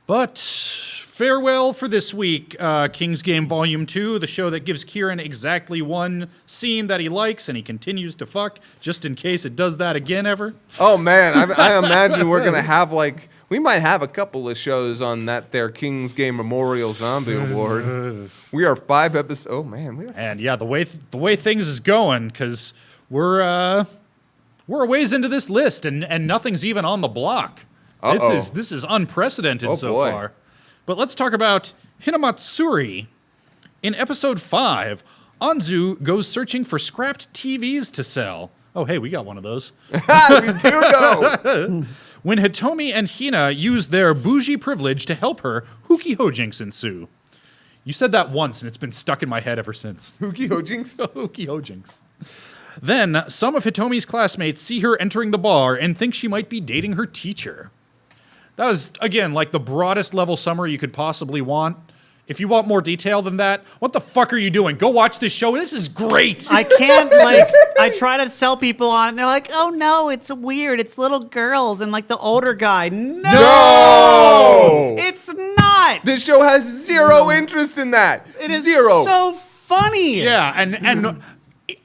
But farewell for this week, King's Game Volume 2, the show that gives Kieran exactly one scene that he likes and he continues to fuck, just in case it does that again ever. Oh man, I imagine we're gonna have we might have a couple of shows on that there King's Game Memorial Zombie Award. We are 5 episodes. Oh man, And yeah, the way things is going, because we're a ways into this list and nothing's even on the block. This is unprecedented so far. But let's talk about Hinamatsuri. In episode 5, Anzu goes searching for scrapped TVs to sell. Oh, hey, we got one of those. we do go. When Hitomi and Hina use their bougie privilege to help her, Huki Hojinks ensue. You said that once, and it's been stuck in my head ever since. Huki Hojinks? Huki Hojinks. Then, some of Hitomi's classmates see her entering the bar and think she might be dating her teacher. That was, again, like the broadest level summary you could possibly want. If you want more detail than that, what the fuck are you doing? Go watch this show. This is great. I can't, I try to sell people on it, and they're like, oh no, it's weird. It's little girls and like the older guy. No! It's not! This show has zero interest in that. It is zero. So funny. Yeah, and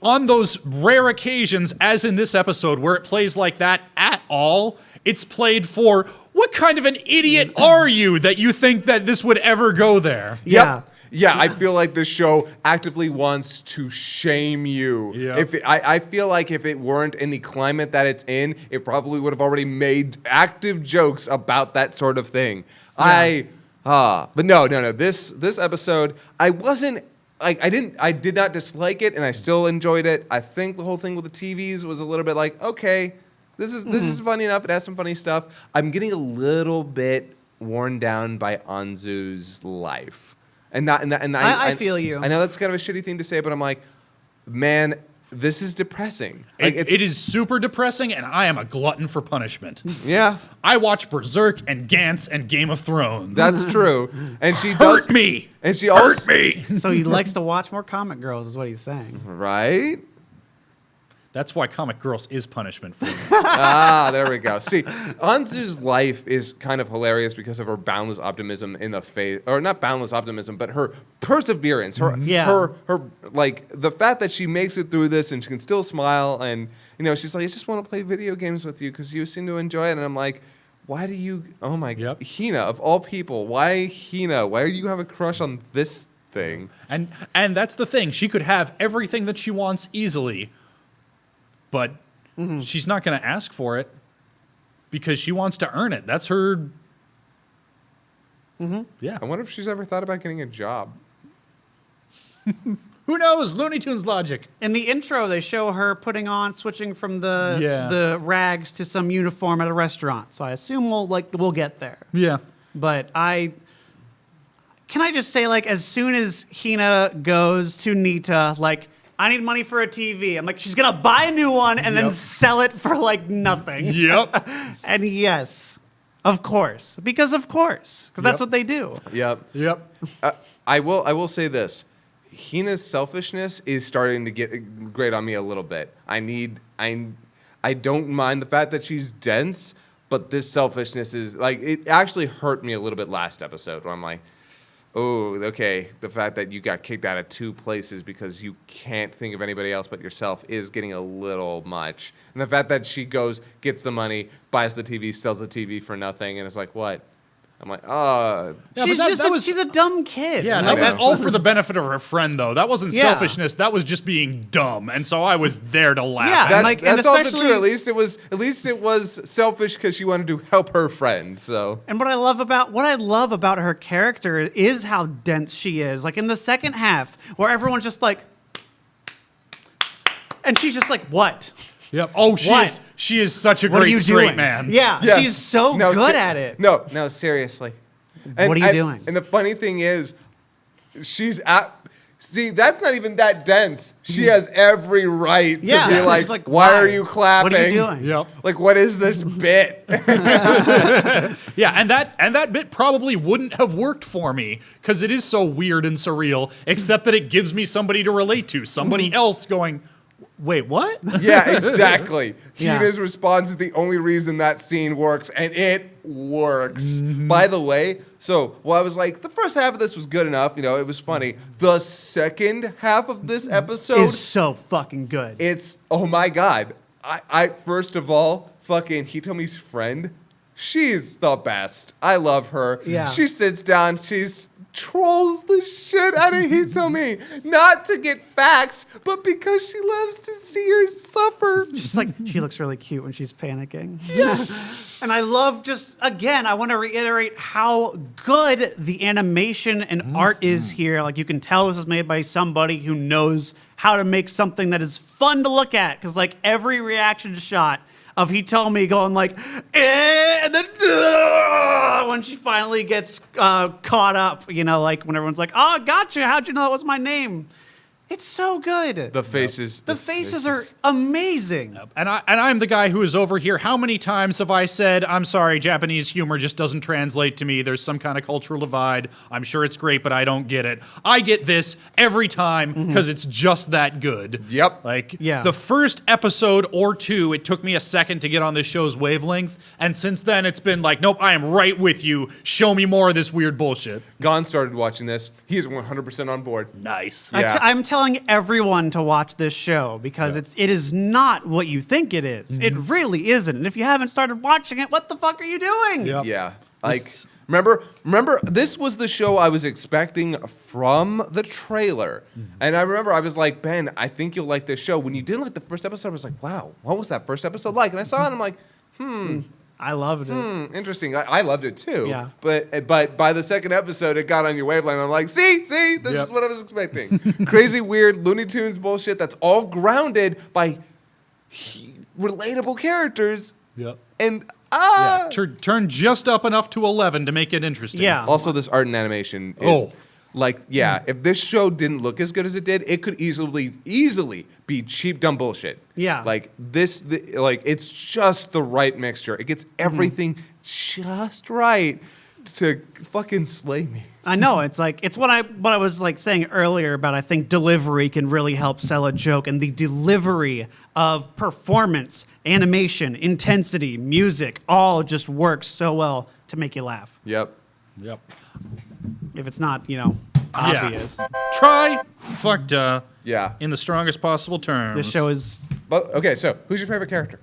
on those rare occasions, as in this episode, where it plays like that at all, it's played for, what kind of an idiot are you that you think that this would ever go there? Yeah. Yep. Yeah, I feel like the show actively wants to shame you. Yep. I feel like if it weren't in the climate that it's in, it probably would have already made active jokes about that sort of thing. Yeah. But no. This episode, I did not dislike it, and I still enjoyed it. I think the whole thing with the TVs was a little bit like, okay, this is funny enough. It has some funny stuff. I'm getting a little bit worn down by Anzu's life. I feel you. I know that's kind of a shitty thing to say, but I'm like, man, this is depressing. Like, It is super depressing, and I am a glutton for punishment. Yeah, I watch Berserk and Gantz and Game of Thrones. that's true. And she Hurt me. And she Hurt also me. So he likes to watch more comic girls, is what he's saying. right. That's why Comic Girls is punishment for me. There we go. See, Anzu's life is kind of hilarious because of her boundless optimism in the face, or not boundless optimism, but her perseverance, her like the fact that she makes it through this and she can still smile, and she's like, I just want to play video games with you because you seem to enjoy it, and I'm like, why do you? Oh my god, Hina of all people, why Hina? Why do you have a crush on this thing. And that's the thing. She could have everything that she wants easily, but she's not going to ask for it because she wants to earn it. That's her. Yeah. I wonder if she's ever thought about getting a job. Who knows? Looney Tunes logic. In the intro, they show her switching from the rags to some uniform at a restaurant. So I assume we'll get there. Yeah. But can I just say, like, as soon as Hina goes to Nita, like, I need money for a TV. I'm like, she's gonna buy a new one and then sell it for like nothing. Yep. And yes, of course, because that's what they do. Yep. Yep. I will say this. Hina's selfishness is starting to get grate on me a little bit. I don't mind the fact that she's dense, but this selfishness is like, it actually hurt me a little bit last episode where I'm like, oh, okay, the fact that you got kicked out of 2 places because you can't think of anybody else but yourself is getting a little much. And the fact that she goes, gets the money, buys the TV, sells the TV for nothing, and it's like, what? I'm like, oh. Yeah, She's a dumb kid. Yeah, that was all for the benefit of her friend, though. That wasn't Yeah. selfishness. That was just being dumb. And so I was there to laugh. Yeah. at And That's also especially- true. At least it was selfish because she wanted to help her friend. So And what I love about her character is how dense she is. Like in the second half, where everyone's just like, and she's just like, what? Yep. Oh, What? she is such a What are great you straight doing? man. Yeah, Yes. she's so No, good at it. No, seriously. What are you doing? And the funny thing is, see, that's not even that dense. She has every right Yeah, to be it's like, why are you clapping? What are you doing? Yep. Like, what is this bit? Yeah, and that bit probably wouldn't have worked for me because it is so weird and surreal, except that it gives me somebody to relate to, somebody else going, wait, what? Yeah, exactly. Yeah. Hina's response is the only reason that scene works, and it works. By the way, so I was like, the first half of this was good enough, it was funny. The second half of this episode Is so fucking good. it's oh my god. I first of all, fucking Hitomi's friend, she's the best. I love her. Yeah. She sits down, she's trolls the shit out of Hitomi. Not to get facts, but because she loves to see her suffer. Just like she looks really cute when she's panicking. Yeah. And I love I want to reiterate how good the animation and art is here. Like you can tell this is made by somebody who knows how to make something that is fun to look at. Because like every reaction shot of Hitomi going like, and then when she finally gets caught up, like when everyone's like, oh, gotcha, how'd you know that was my name? It's so good. The faces. The faces are amazing. And I'm the guy who is over here. How many times have I said, I'm sorry, Japanese humor just doesn't translate to me. There's some kind of cultural divide. I'm sure it's great, but I don't get it. I get this every time because it's just that good. Yep. Like, Yeah. the first episode or 2, it took me a second to get on this show's wavelength. And since then, it's been like, nope, I am right with you. Show me more of this weird bullshit. Gon started watching this. He is 100% on board. Nice. Yeah. I'm telling everyone to watch this show because it is not what you think it is. It really isn't. And if you haven't started watching it, what the fuck are you doing? Yep. Yeah. Like, remember, this was the show I was expecting from the trailer. And I remember I was like, Ben, I think you'll like this show. When you didn't like the first episode, I was like, wow, what was that first episode like? And I saw it and I'm like, I loved it. interesting. I loved it too. Yeah. But by the second episode, it got on your wavelength. I'm like, see, this Yep. is what I was expecting. Crazy, weird Looney Tunes bullshit that's all grounded by relatable characters. Yep. And Yeah. Turn just up enough to 11 to make it interesting. Yeah. also this art and animation is Oh. like, if this show didn't look as good as it did, it could easily be cheap dumb bullshit. Yeah. Like it's just the right mixture. It gets everything just right to fucking slay me. I know it's what I was like saying earlier about I think delivery can really help sell a joke, and the delivery of performance, animation, intensity, music all just works so well to make you laugh. Yep. Yep. If it's not, obvious. Trifecta Yeah. in the strongest possible terms. This show is But okay, so who's your favorite character?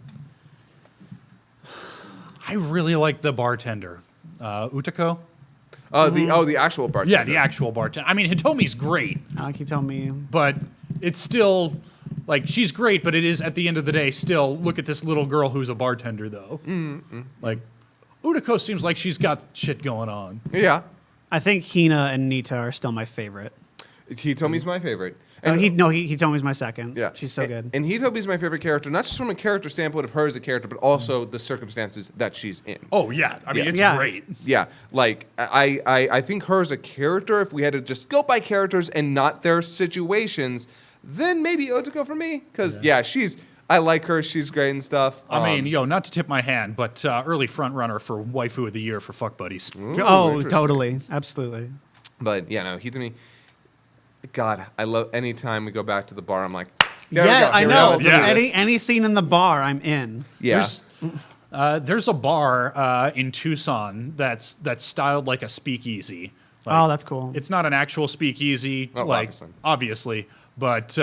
I really like the bartender, Utako. The actual bartender. Yeah, the actual bartender. I mean, Hitomi's great, Can you tell me? but it's still like she's great, but it is at the end of the day still look at this little girl who's a bartender though. Like Utako seems like she's got shit going on. Yeah. I think Hina and Nita are still my favorite. Hitomi's my favorite. Hitomi's my second. Yeah, She's so good. And Hitomi's my favorite character, not just from a character standpoint of her as a character, but also the circumstances that she's in. Oh yeah, I mean it's Yeah. great. Yeah, like I think her as a character, if we had to just go by characters and not their situations, then maybe Otako for me. Because I like her, she's great and stuff. I mean, not to tip my hand, but early front runner for waifu of the year for fuck buddies. Interesting. Totally, absolutely. But yeah, no, Hitomi. God, I love any time we go back to the bar. I'm like, I know. Let's do this. Any scene in the bar, I'm in. Yeah. There's a bar in Tucson that's styled like a speakeasy. Like, That's cool. It's not an actual speakeasy, Oh, obviously, but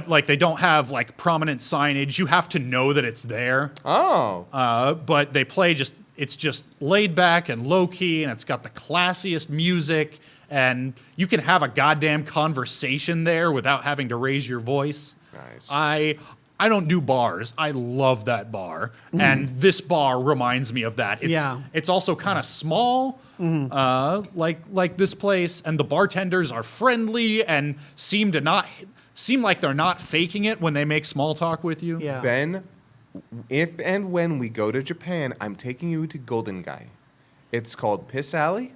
like they don't have like prominent signage. You have to know that it's there. Oh. But they play it's just laid back and low key, and it's got the classiest music, and you can have a goddamn conversation there without having to raise your voice. Nice. I don't do bars. I love that bar, and this bar reminds me of that. It's also kind of small, like this place, and the bartenders are friendly and seem like they're not faking it when they make small talk with you. Yeah. Ben, if and when we go to Japan, I'm taking you to Golden Guy. It's called Piss Alley,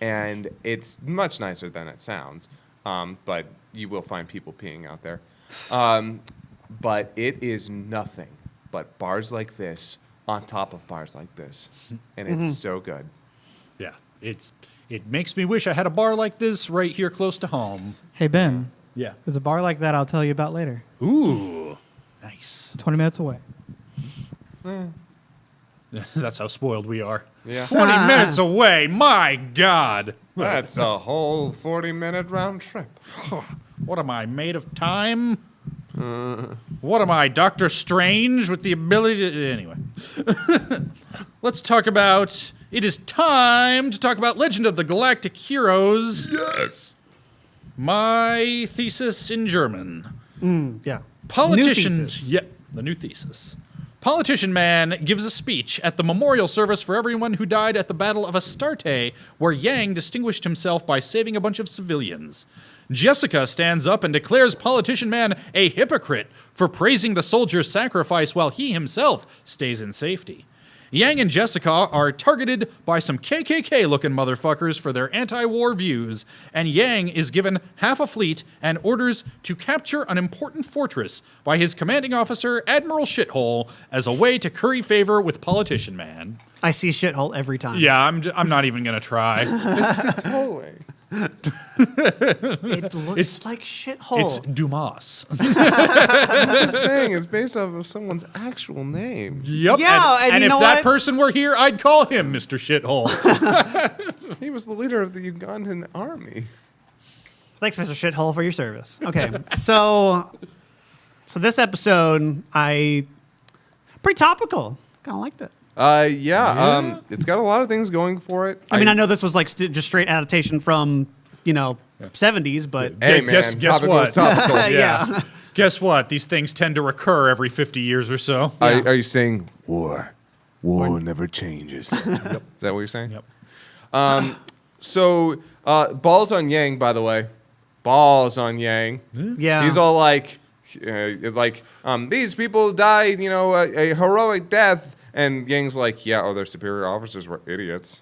and it's much nicer than it sounds, but you will find people peeing out there. But it is nothing but bars like this on top of bars like this, and it's so good. Yeah, it makes me wish I had a bar like this right here close to home. Hey, Ben. Yeah. There's a bar like that I'll tell you about later. Ooh, nice. 20 minutes away. That's how spoiled we are. Yeah. 20 minutes away. My God. That's a whole 40-minute round trip. What am I, made of time? What am I, Doctor Strange with the ability to... Anyway. Let's talk about... It is time to talk about Legend of the Galactic Heroes. Yes. My thesis in German. Yeah. Politician... New thesis. Yep, the new thesis. Politician man gives a speech at the memorial service for everyone who died at the Battle of Astarte, where Yang distinguished himself by saving a bunch of civilians. Jessica stands up and declares politician man a hypocrite for praising the soldier's sacrifice while he himself stays in safety. Yang and Jessica are targeted by some KKK-looking motherfuckers for their anti-war views, and Yang is given half a fleet and orders to capture an important fortress by his commanding officer, Admiral Shithole, as a way to curry favor with politician man. I see shithole every time. Yeah, I'm not even gonna try. Totally. It looks like shithole. It's Dumas. I'm just saying, it's based off of someone's actual name. Yep. Yeah, and you if know that what? person were here, I'd call him Mr. Shithole. He was the leader of the Ugandan army. Thanks, Mr. Shithole, for your service. Okay, so this episode, pretty topical. Kind of liked it. It's got a lot of things going for it. I mean, I know this was like just straight adaptation from, 70s, but Hey, man, guess topical what? is topical. yeah. Guess what? These things tend to recur every 50 years or so. Are you saying war? War never changes. Is that what you're saying? Yep. So, balls on Yang, by the way. Balls on Yang. Yeah. He's all like, these people died, a heroic death. And Yang's like, their superior officers were idiots.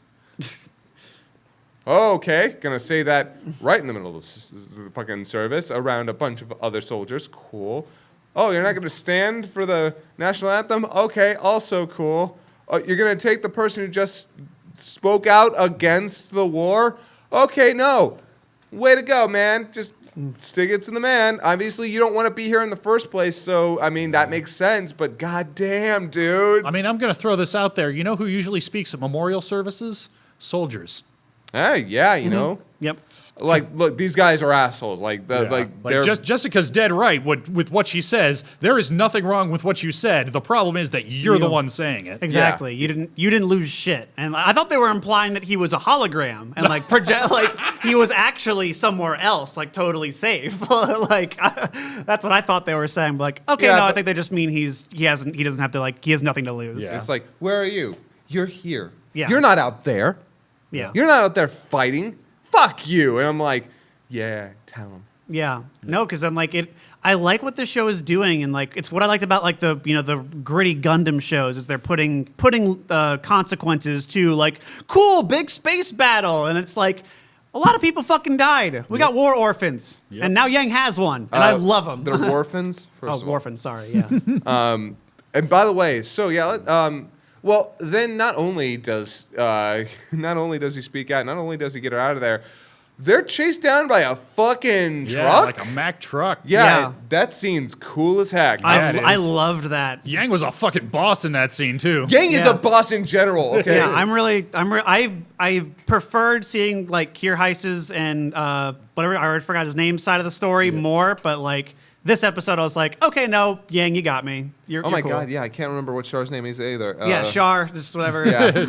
Okay, gonna say that right in the middle of the fucking service around a bunch of other soldiers. Cool. Oh, you're not gonna stand for the national anthem? Okay, also cool. You're gonna take the person who just spoke out against the war? Okay, no. Way to go, man. Just stick it to the man. Obviously, you don't want to be here in the first place, so, that makes sense, but goddamn, dude. I mean, I'm going to throw this out there. You know who usually speaks at memorial services? Soldiers. Hey, yeah, Yep. Like, look, these guys are assholes. Like, they're Jessica's dead right with what she says. There is nothing wrong with what you said. The problem is that you're the one saying it. Exactly. You didn't lose shit. And I thought they were implying that he was a hologram and like project like he was actually somewhere else, like totally safe. Like that's what I thought they were saying. But like, okay, Yeah, no, I but- think they just mean he doesn't have to like he has nothing to lose. Yeah. It's like, where are you? You're here. Yeah. You're not out there. Yeah. You're not out there fighting. Fuck you. And I'm like, yeah, tell him. Yeah. No, because I'm like I like what the show is doing, and like it's what I liked about like the the gritty Gundam shows is they're putting consequences to like cool big space battle, and it's like a lot of people fucking died. We got war orphans, and now Yang has one, and I love them. They're orphans. First of all. orphans. Sorry. Yeah. And by the way, so yeah, well, then not only does he speak out, not only does he get her out of there, they're chased down by a fucking truck. Like a Mack truck. Yeah. That scene's cool as heck. I loved that. Yang was a fucking boss in that scene too. Yang is Yeah. a boss in general. Okay. Yeah, I preferred seeing like Kierheis's and whatever I already forgot his name side of the story more, but like this episode I was like, okay, no, Yang, you got me. You're Oh my cool. god, yeah, I can't remember what Char's name is either. Yeah, Char, just whatever. Yeah.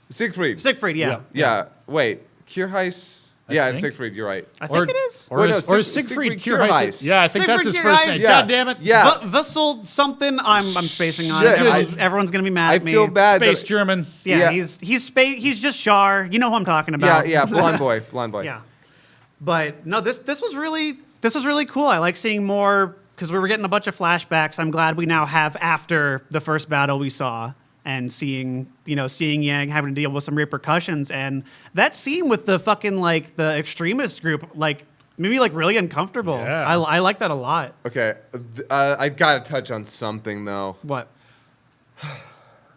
Siegfried. Siegfried. Yeah. Yeah. Wait, Kierheis. Yeah, it's think. Siegfried. You're right. I think it is. Or, Wait, no, or Siegfried Siegfried Kierheis. Kierheis. Yeah, I think that's his Siegfried first Kierheis. name. Yeah. God damn it. Yeah. Vessel something. I'm spacing on Shit, it. Everyone's gonna be mad I at me. feel bad. Space that- German. Yeah, Yeah. he's just Char. You know who I'm talking about. Yeah, blonde boy. Yeah. But no, this was really cool. I like seeing more because we were getting a bunch of flashbacks. I'm glad we now have after the first battle we saw and seeing Yang having to deal with some repercussions, and that scene with the fucking like the extremist group like made me like really uncomfortable. Yeah. I like that a lot. Okay, I've got to touch on something though. What?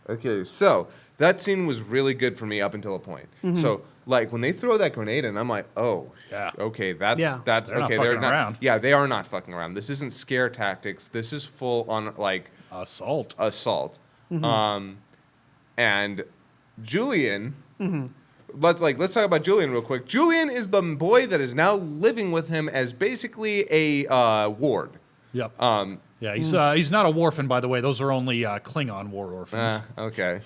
Okay, so that scene was really good for me up until a point. So, like, when they throw that grenade in, I'm like, oh, Yeah. okay, that's Yeah. that's They're not okay. fucking around. Yeah, they are not fucking around. This isn't scare tactics. This is full on like Assault. assault. And Julian. Let's talk about Julian real quick. Julian is the boy that is now living with him as basically a ward. Yep. Yeah, he's not a warfin, by the way. Those are only Klingon war orphans. Okay.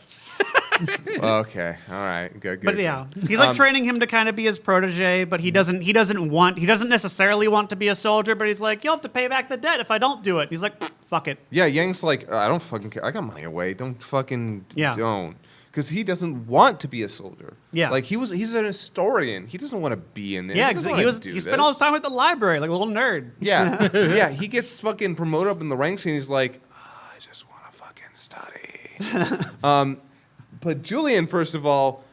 Okay. All right. Good. But yeah, he's like training him to kind of be his protege, but he doesn't necessarily want to be a soldier, but he's like, you'll have to pay back the debt if I don't do it. He's like, fuck it. Yeah, Yang's like, I don't fucking care. I got money away. Don't fucking Yeah. because he doesn't want to be a soldier. Yeah. Like he's an historian. He doesn't want to be in this. Yeah, he doesn't he wanna do spent all his this. time at the library like a little nerd. Yeah, yeah. He gets fucking promoted up in the ranks, and he's like, oh, I just want to fucking study. But Julian, first of all,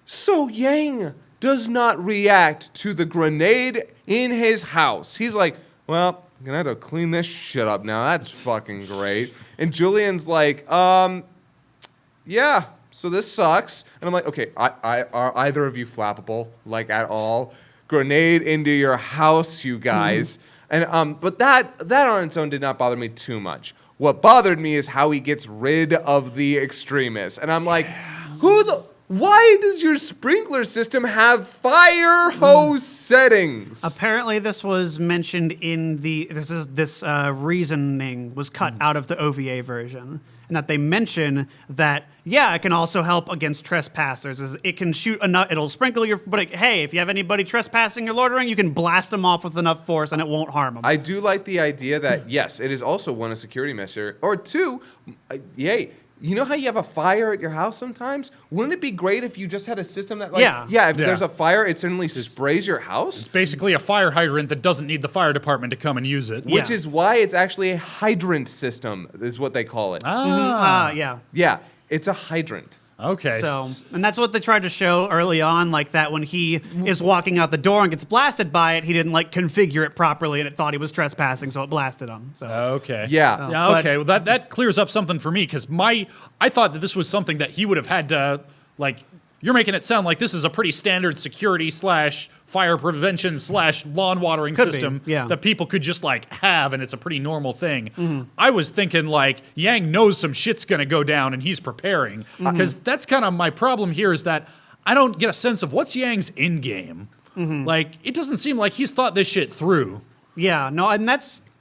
so Yang does not react to the grenade in his house. He's like, well, I'm gonna have to clean this shit up now. That's fucking great. And Julian's like, yeah. So this sucks. And I'm like, okay, are either of you flappable, like at all? Grenade into your house, you guys. And but that on its own did not bother me too much. What bothered me is how he gets rid of the extremists. And I'm like, why does your sprinkler system have fire hose settings? Apparently, this was mentioned in this reasoning was cut out of the OVA version, and that they mention that it can also help against trespassers. It can shoot enough. It'll sprinkle your. But hey, if you have anybody trespassing or loitering, you can blast them off with enough force, and it won't harm them. I do like the idea that yes, it is also one a security measure, or two, yay. You know how you have a fire at your house sometimes? Wouldn't it be great if you just had a system that, like, if there's a fire, it suddenly sprays your house? It's basically a fire hydrant that doesn't need the fire department to come and use it. Which is why it's actually a hydrant system, is what they call it. Yeah. Yeah, it's a hydrant. Okay. So, and that's what they tried to show early on, like that when he is walking out the door and gets blasted by it, he didn't like configure it properly and it thought he was trespassing, so it blasted him. So Okay. Yeah. Yeah. But- Okay. Well, that clears up something for me because I thought that this was something that he would have had to like. You're making it sound like this is a pretty standard security / fire prevention / lawn watering Could be, system yeah. that people could just like have, and it's a pretty normal thing. I was thinking like Yang knows some shit's gonna go down and he's preparing because that's kind of my problem here is that I don't get a sense of what's Yang's end game. Like, it doesn't seem like he's thought this shit through. Yeah, no, and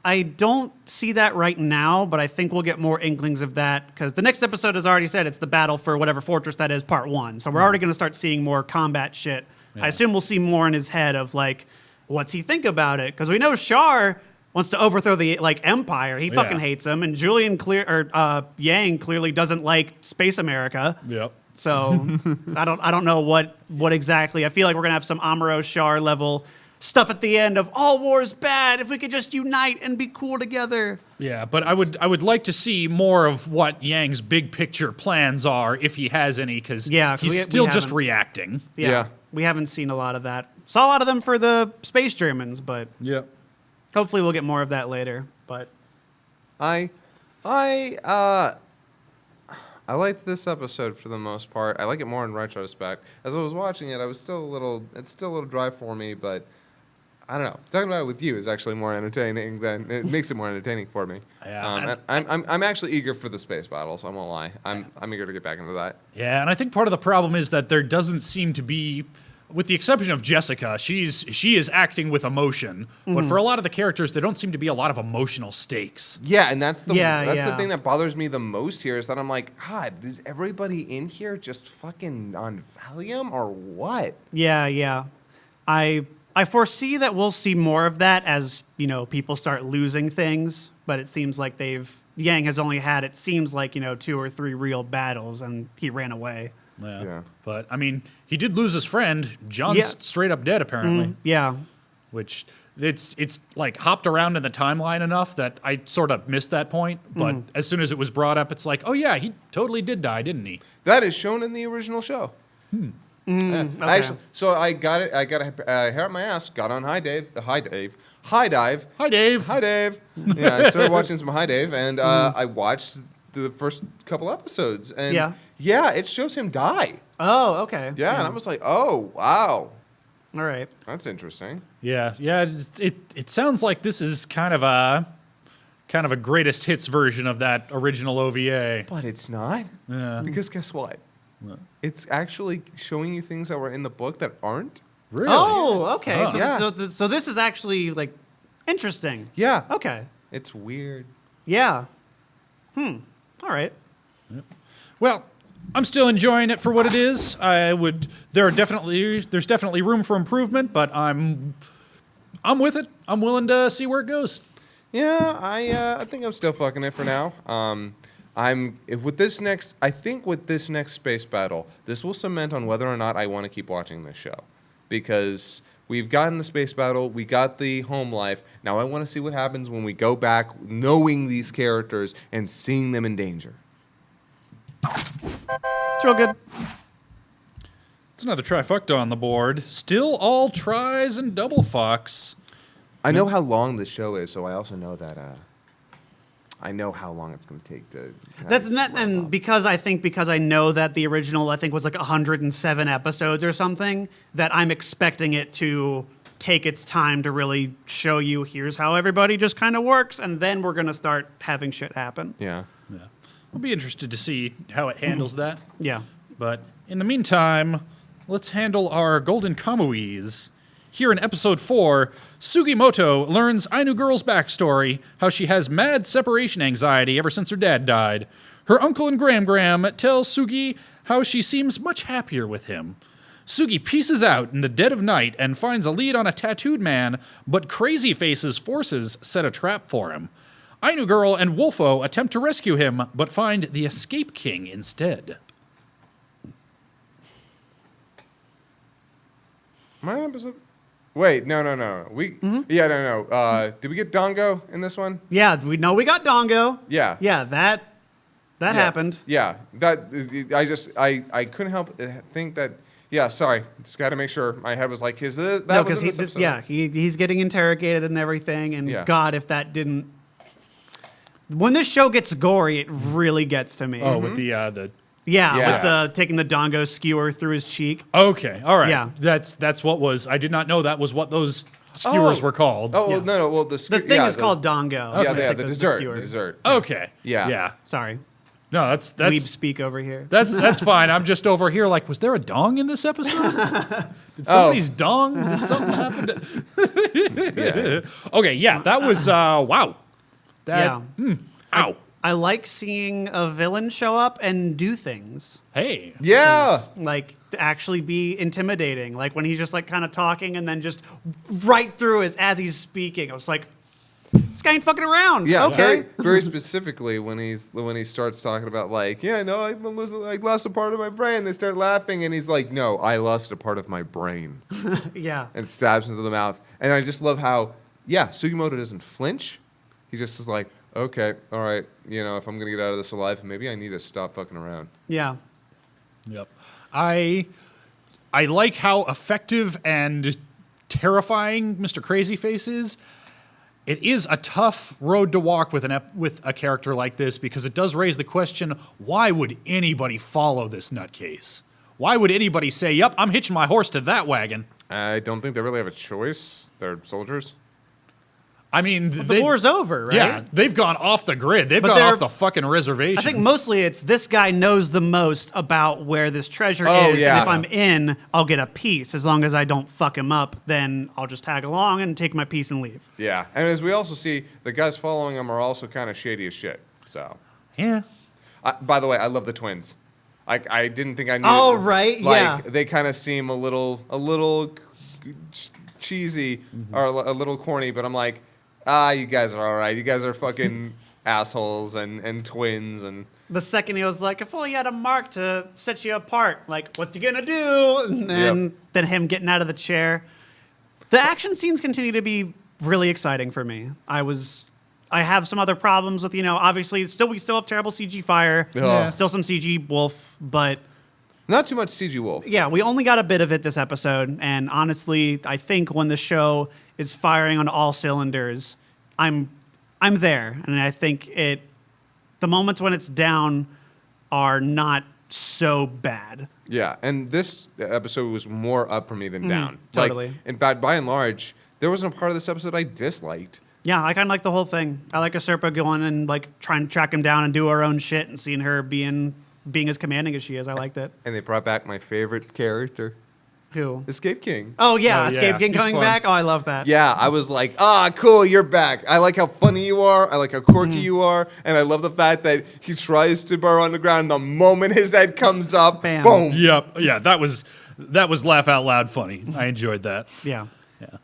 I don't see that right now, but I think we'll get more inklings of that because the next episode has already said it's the battle for whatever fortress that is, part 1. So we're already going to start seeing more combat shit. I assume we'll see more in his head of like, what's he think about it? Because we know Char wants to overthrow the empire. He fucking hates him, and Yang clearly doesn't like Space America. Yep. So I don't know what exactly. I feel like we're gonna have some Amuro Char level stuff at the end of all war's bad. If we could just unite and be cool together. Yeah, but I would like to see more of what Yang's big picture plans are, if he has any, because he's still just reacting. Yeah, we haven't seen a lot of that. Saw a lot of them for the Space Germans, but hopefully we'll get more of that later. But I liked this episode for the most part. I like it more in retrospect. As I was watching it, it's still a little dry for me, but I don't know. Talking about it with you is actually more entertaining than it makes it more entertaining for me. Yeah, I'm actually eager for the space battles. I won't lie. I'm eager to get back into that. Yeah, and I think part of the problem is that there doesn't seem to be, with the exception of Jessica, she is acting with emotion, but for a lot of the characters, there don't seem to be a lot of emotional stakes. Yeah, and that's the thing that bothers me the most here is that I'm like, God, is everybody in here just fucking on Valium or what? Yeah. I foresee that we'll see more of that as, people start losing things, but it seems like Yang has only had, it seems like, 2 or 3 real battles, and he ran away. Yeah. But, I mean, he did lose his friend. John's straight up dead, apparently. Yeah. Which, it's like, hopped around in the timeline enough that I sort of missed that point. But as soon as it was brought up, it's like, oh, yeah, he totally did die, didn't he? That is shown in the original show. Okay. Actually, so I got a hair up my ass, got on High Dive. Hi, Dave. Hi, Dave. Yeah, I started watching some High Dive, and I watched the first couple episodes, and it shows him die. Oh, okay. Yeah, and I was like, oh, wow. All right. That's interesting. Yeah. It sounds like this is kind of a greatest hits version of that original OVA. But it's not. Yeah. Because guess what? It's actually showing you things that were in the book that aren't. Really? Oh, okay. Huh. So this is actually like interesting. Yeah. Okay. It's weird. Yeah. All right. Yep. Well, I'm still enjoying it for what it is. There's definitely room for improvement, but I'm with it. I'm willing to see where it goes. Yeah, I think I'm still fucking it for now. With this next space battle, this will cement on whether or not I want to keep watching this show, because we've gotten the space battle, we got the home life. Now I want to see what happens when we go back, knowing these characters and seeing them in danger. It's real good. It's another trifecta on the board. Still all tries and double fucks. I know how long this show is, so I also know that. I know how long it's going to take to. Because I know that the original I think was like 107 episodes or something. That I'm expecting it to take its time to really show you here's how everybody just kind of works, and then we're going to start having shit happen. Yeah. I'll be interested to see how it handles that. Yeah. But in the meantime, let's handle our golden Kamuys. Here in episode 4, Sugimoto learns Ainu Girl's backstory, how she has mad separation anxiety ever since her dad died. Her uncle and Gram tell Sugi how she seems much happier with him. Sugi pieces out in the dead of night and finds a lead on a tattooed man, but Crazy Face's forces set a trap for him. Ainu Girl and Wolfo attempt to rescue him, but find the Escape King instead. My episode. Wait, no. Did we get Dongo in this one? Yeah, we know we got Dongo. Yeah. Yeah, that happened. Yeah, I couldn't help think that. Yeah, sorry, just got to make sure my head was like, he's getting interrogated and everything, and Yeah. God, if that didn't. When this show gets gory, it really gets to me. Oh, with the with the taking the Dongo skewer through his cheek. Okay, all right. Yeah. That's what was. I did not know that was what those skewers were called. Oh, Yeah. no. Well, The thing is called Dongo. Yeah, It's like the the dessert. skewer. The dessert. Okay. Yeah. Yeah. Sorry. No, weeb speak over here. that's fine. I'm just over here like, was there a dong in this episode? Did somebody's dong? Did something happen? Yeah. Okay, yeah, that was wow. That, Yeah. Ow. I like seeing a villain show up and do things. Hey. Yeah. Like to actually be intimidating. Like when he's just like kind of talking and then just right through as he's speaking. I was like, this guy ain't fucking around. Yeah, Okay. very specifically when he starts talking about like, yeah, no, I lost a part of my brain. They start laughing, and he's like, no, I lost a part of my brain, Yeah. and stabs into the mouth. And I just love how, yeah, Sugimoto doesn't flinch. He just is like, okay, all right, if I'm gonna get out of this alive, maybe I need to stop fucking around. Yeah. Yep. I like how effective and terrifying Mr. Crazy Face is. It is a tough road to walk with a character like this because it does raise the question, why would anybody follow this nutcase? Why would anybody say, yep, I'm hitching my horse to that wagon? I don't think they really have a choice. They're soldiers. I mean, The war's over, right? Yeah, they've gone off the grid. They've But gone they're- off the fucking reservation. I think mostly it's this guy knows the most about where this treasure Oh, is. yeah. And if I'm in, I'll get a piece. As long as I don't fuck him up, then I'll just tag along and take my piece and leave. Yeah, and as we also see, the guys following him are also kind of shady as shit. So, Yeah. by the way, I love the twins. I didn't think I knew. Oh, right, like, yeah. They kind of seem a little cheesy or a little corny, but I'm like, you guys are all right. You guys are fucking assholes and twins and. The second he was like, if only you had a mark to set you apart, like, what's he gonna do? And then him getting out of the chair. The action scenes continue to be really exciting for me. I have some other problems with, obviously, we still have terrible CG fire, Yeah. still some CG wolf, but Not too much CG Wolf. yeah, we only got a bit of it this episode, and honestly, I think when the show is firing on all cylinders, I'm there, and I think the moments when it's down are not so bad. Yeah, and this episode was more up for me than down. totally. Like, in fact, by and large, there wasn't a part of this episode I disliked. Yeah, I kind of like the whole thing. I like Usurpa going and like trying to track him down and do her own shit, and seeing her being as commanding as she is. I liked it. And they brought back my favorite character, Who? Escape King. Oh yeah, Oh, Escape yeah, King he's coming fun. back. Oh, I love that. Yeah, I was like, cool, you're back. I like how funny you are. I like how quirky you are. And I love the fact that he tries to burrow underground. The moment his head comes up, Bam. boom. Yep. Yeah, that was laugh out loud funny. I enjoyed that. Yeah. Yeah.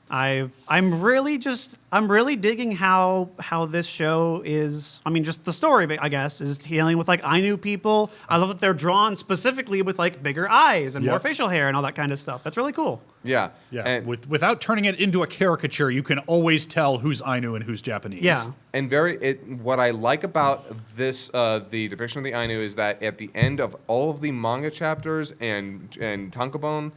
I'm really digging how this show is. I mean, just the story, I guess, is dealing with like Ainu people. I love that they're drawn specifically with like bigger eyes and more Yep. facial hair and all that kind of stuff. That's really cool. Yeah. Yeah. And, Without turning it into a caricature, you can always tell who's Ainu and who's Japanese. Yeah. and what I like about this, the depiction of the Ainu is that at the end of all of the manga chapters and tankobon,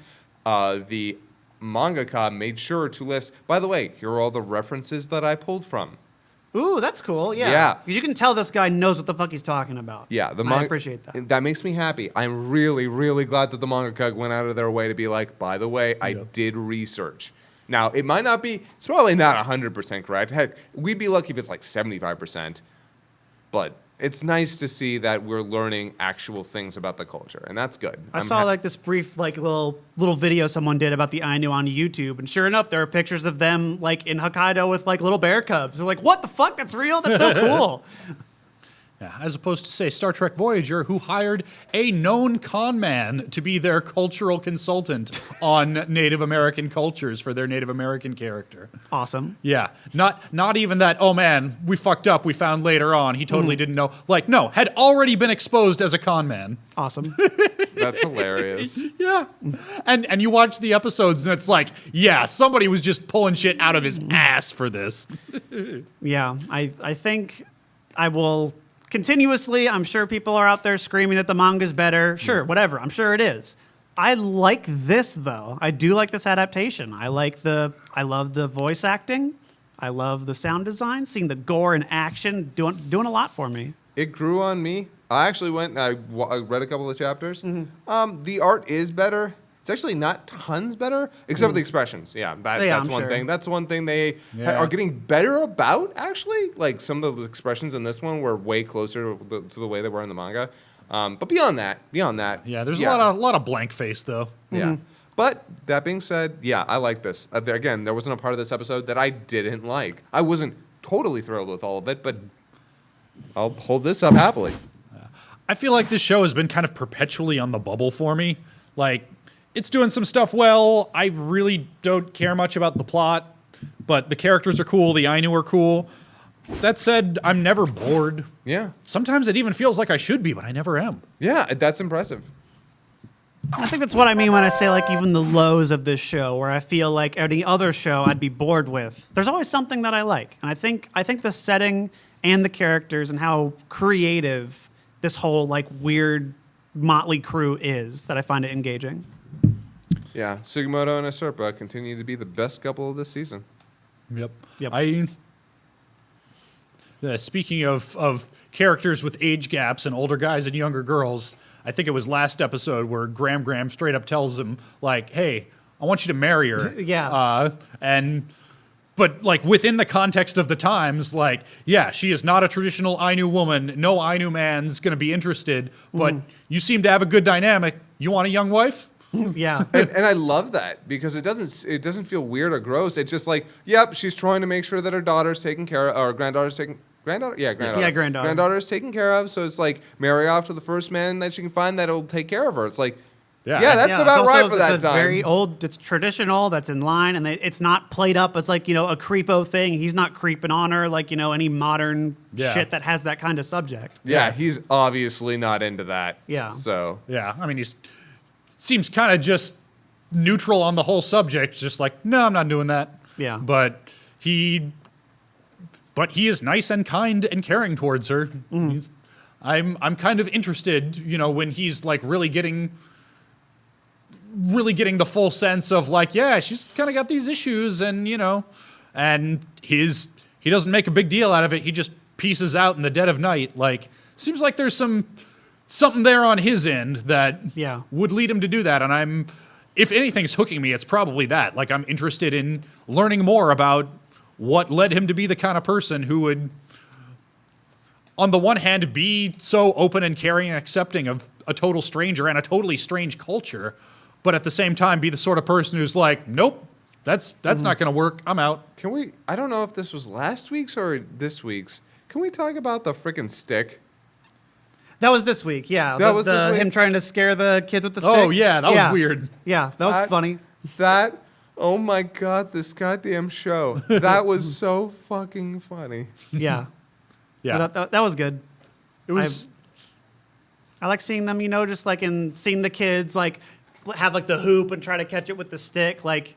the mangaka made sure to list, by the way, here are all the references that I pulled from. Ooh, that's cool. Yeah. Yeah. You can tell this guy knows what the fuck he's talking about. Yeah, I appreciate that. That makes me happy. I'm really, really glad that the mangaka went out of their way to be like, by the way, I did research. Now, it might not be, it's probably not 100% correct. Heck, we'd be lucky if it's like 75%. But it's nice to see that we're learning actual things about the culture, and that's good. I saw like this brief like little video someone did about the Ainu on YouTube, and sure enough, there are pictures of them like in Hokkaido with like little bear cubs. They're like, what the fuck? That's real? That's so cool. Yeah, as opposed to, say, Star Trek Voyager, who hired a known con man to be their cultural consultant on Native American cultures for their Native American character. Awesome. Yeah, not even that, oh man, we fucked up, we found later on, he totally didn't know. Like, no, had already been exposed as a con man. Awesome. That's hilarious. Yeah. And you watch the episodes and it's like, yeah, somebody was just pulling shit out of his ass for this. Yeah, I think I will continuously. I'm sure people are out there screaming that the manga's better. Sure, whatever. I'm sure it is. I like this though. I do like this adaptation. I love the voice acting. I love the sound design. Seeing the gore in action doing a lot for me. It grew on me. I actually went and I read a couple of chapters. The art is better. It's actually not tons better, except for the expressions. Yeah, that's I'm one sure. thing. That's one thing they Yeah. are getting better about, actually. Like, some of the expressions in this one were way closer to the way they were in the manga. But beyond that. Yeah, there's a lot of blank face though. Yeah. But that being said, yeah, I like this. Again, there wasn't a part of this episode that I didn't like. I wasn't totally thrilled with all of it, but I'll hold this up happily. I feel like this show has been kind of perpetually on the bubble for me. Like, it's doing some stuff well. I really don't care much about the plot, but the characters are cool. The Ainu are cool. That said, I'm never bored. Yeah. Sometimes it even feels like I should be, but I never am. Yeah, that's impressive. I think that's what I mean when I say like even the lows of this show, where I feel like any other show I'd be bored with. There's always something that I like, and I think the setting and the characters and how creative this whole like weird motley crew is that I find it engaging. Yeah, Sugimoto and Asurpa continue to be the best couple of this season. Yep. Yep. Speaking of characters with age gaps and older guys and younger girls, I think it was last episode where Graham straight up tells him, like, hey, I want you to marry her. Yeah. But like within the context of the times, like, yeah, she is not a traditional Ainu woman. No Ainu man's going to be interested, but you seem to have a good dynamic. You want a young wife? Yeah. And I love that because it doesn't feel weird or gross. It's just like, yep, she's trying to make sure that her daughter's taken care of, or granddaughter's taken. Granddaughter? Yeah, granddaughter. Yeah, granddaughter. Granddaughter is taken care of, so it's like marry off to the first man that she can find that'll take care of her. It's like, yeah, that's Yeah, about it's right also- for that it's a time. very old, it's traditional, that's in line, and it's not played up as like, a creepo thing. He's not creeping on her like, any modern Yeah. shit that has that kind of subject. Yeah, he's obviously not into that. Yeah. So Yeah, I mean, he seems kind of just neutral on the whole subject, just like, no, I'm not doing that. Yeah. But he is nice and kind and caring towards her. I'm kind of interested, when he's like really getting the full sense of like, yeah, she's kind of got these issues, and and he doesn't make a big deal out of it. He just pieces out in the dead of night. Like, seems like there's something there on his end that would lead him to do that. And if anything's hooking me, it's probably that. Like, I'm interested in learning more about what led him to be the kind of person who would, on the one hand, be so open and caring and accepting of a total stranger and a totally strange culture, but at the same time be the sort of person who's like, nope, that's not going to work. I'm out. can we? I don't know if this was last week's or this week's. Can we talk about the freaking stick? That was this week, yeah. That was this week? Him trying to scare the kids with the stick. Oh, yeah, that was weird. Yeah, that was funny. Oh my God, this goddamn show. That was so fucking funny. Yeah. Yeah. That was good. It was. I like seeing them, just like seeing the kids like have like the hoop and try to catch it with the stick. Like,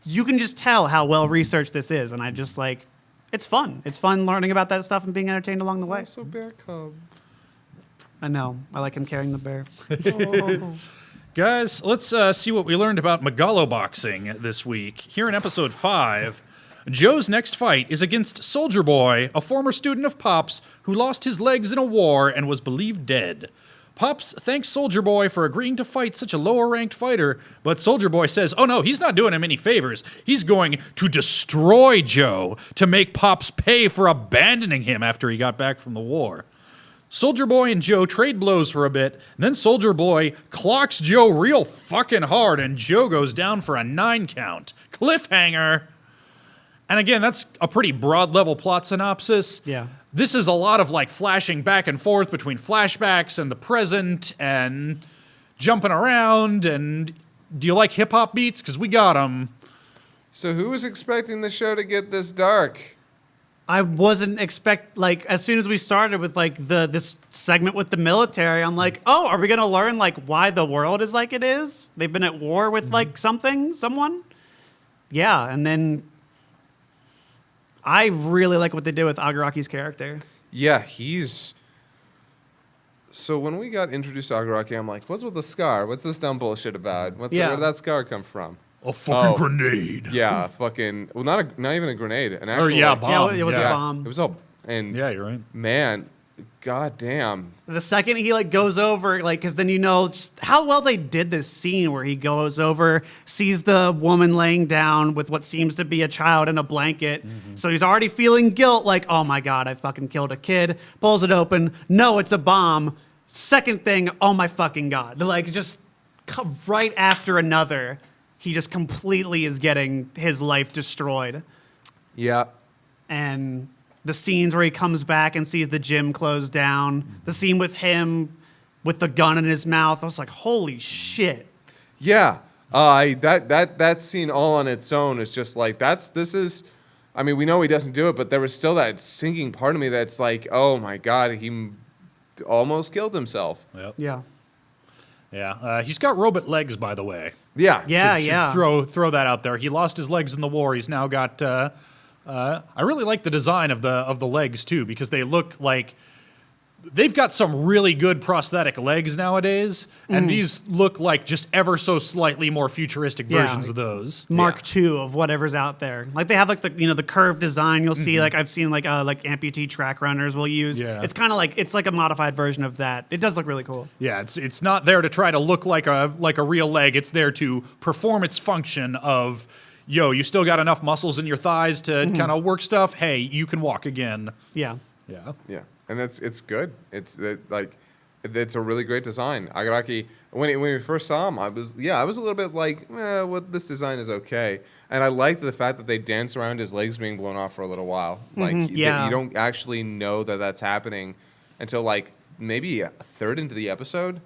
you can just tell how well researched this is, and I just like, it's fun. It's fun learning about that stuff and being entertained along the way. Also, bear cub. I know. I like him carrying the bear. Guys, let's see what we learned about Megaloboxing this week. Here in episode 5, Joe's next fight is against Soldier Boy, a former student of Pop's who lost his legs in a war and was believed dead. Pops thanks Soldier Boy for agreeing to fight such a lower-ranked fighter, but Soldier Boy says, oh no, he's not doing him any favors. He's going to destroy Joe to make Pops pay for abandoning him after he got back from the war. Soldier Boy and Joe trade blows for a bit, and then Soldier Boy clocks Joe real fucking hard, and Joe goes down for a 9 count. Cliffhanger! And again, that's a pretty broad-level plot synopsis. Yeah. This is a lot of, like, flashing back and forth between flashbacks and the present, and jumping around, and do you like hip-hop beats? Because we got them. So who was expecting the show to get this dark? I wasn't as soon as we started with like this segment with the military, I'm like, oh, are we gonna learn like why the world is like it is? They've been at war with like someone. Yeah, and then I really like what they did with Agaraki's character. Yeah, he's... So when we got introduced to Agaraki, I'm like, what's with the scar? What's this dumb bullshit about? Where did that scar come from? A fucking grenade. Yeah, fucking... Well, not even a grenade. An actual... Or, yeah, bomb. Yeah, it was a bomb. It was a... And Yeah, you're right. man, God damn. The second he like goes over, like, because then you know just how well they did this scene where he goes over, sees the woman laying down with what seems to be a child in a blanket. So he's already feeling guilt, like, oh my God, I fucking killed a kid. Pulls it open. No, it's a bomb. Second thing, oh my fucking God. Like, just right after another, he just completely is getting his life destroyed. Yeah. And the scenes where he comes back and sees the gym closed down, the scene with him with the gun in his mouth, I was like, holy shit. Yeah. That scene all on its own is just like, I mean, we know he doesn't do it, but there was still that sinking part of me that's like, oh my God, he almost killed himself. Yep. Yeah. Yeah. He's got robot legs, by the way. Yeah. Yeah, Should throw that out there. He lost his legs in the war. He's now got. I really like the design of the legs too, because they look like they've got some really good prosthetic legs nowadays, and these look like just ever so slightly more futuristic versions of those. Mark II of whatever's out there. Like they have like the curved design you'll see, like I've seen like amputee track runners will use. Yeah. It's kind of like, it's like a modified version of that. It does look really cool. Yeah, it's not there to try to look like a real leg. It's there to perform its function of, yo, you still got enough muscles in your thighs to kind of work stuff. Hey, you can walk again. Yeah. Yeah. Yeah. And it's good. It's a really great design. Agaraki, when we first saw him, I was a little bit like, this design is okay. And I liked the fact that they dance around his legs being blown off for a little while. Like, you don't actually know that that's happening until like maybe a third into the episode.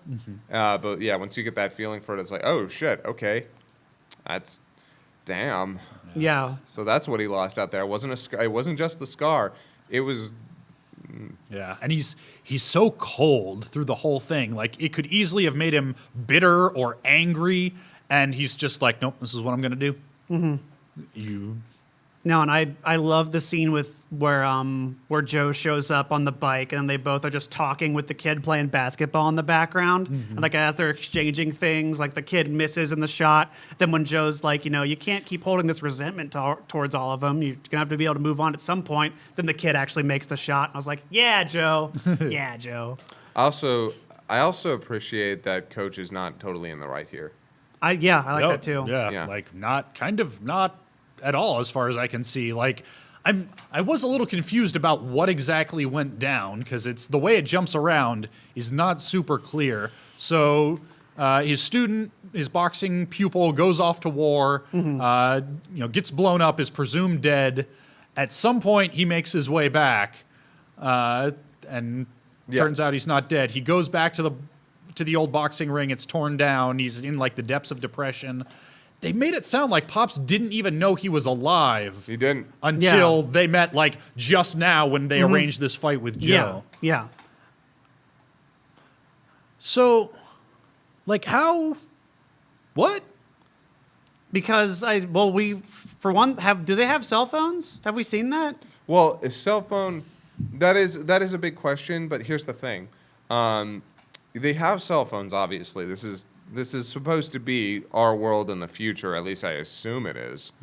But yeah, once you get that feeling for it, it's like, oh shit, okay, that's damn. Yeah. So that's what he lost out there. It wasn't just the scar. It was. Yeah, and he's so cold through the whole thing. Like, it could easily have made him bitter or angry, and he's just like, nope, this is what I'm going to do. No, and I love the scene with where Joe shows up on the bike and they both are just talking with the kid playing basketball in the background. And like as they're exchanging things, like the kid misses in the shot. Then when Joe's like, you can't keep holding this resentment towards all of them. You're gonna have to be able to move on at some point. Then the kid actually makes the shot. And I was like, yeah, Joe. Yeah, Joe. I also appreciate that Coach is not totally in the right here. I like that too. Yeah, like not at all as far as I can see. Like, I was a little confused about what exactly went down, because it's the way it jumps around is not super clear. So his boxing pupil goes off to war, gets blown up, is presumed dead. At some point, he makes his way back, and turns out he's not dead. He goes back to the old boxing ring. It's torn down. He's in like the depths of depression. They made it sound like Pops didn't even know he was alive. He didn't. Until they met, like, just now when they arranged this fight with Joe. Yeah. So, like, how? What? Because do they have cell phones? Have we seen that? Well, a cell phone, that is a big question, but here's the thing. They have cell phones, obviously. This is supposed to be our world in the future, at least I assume it is.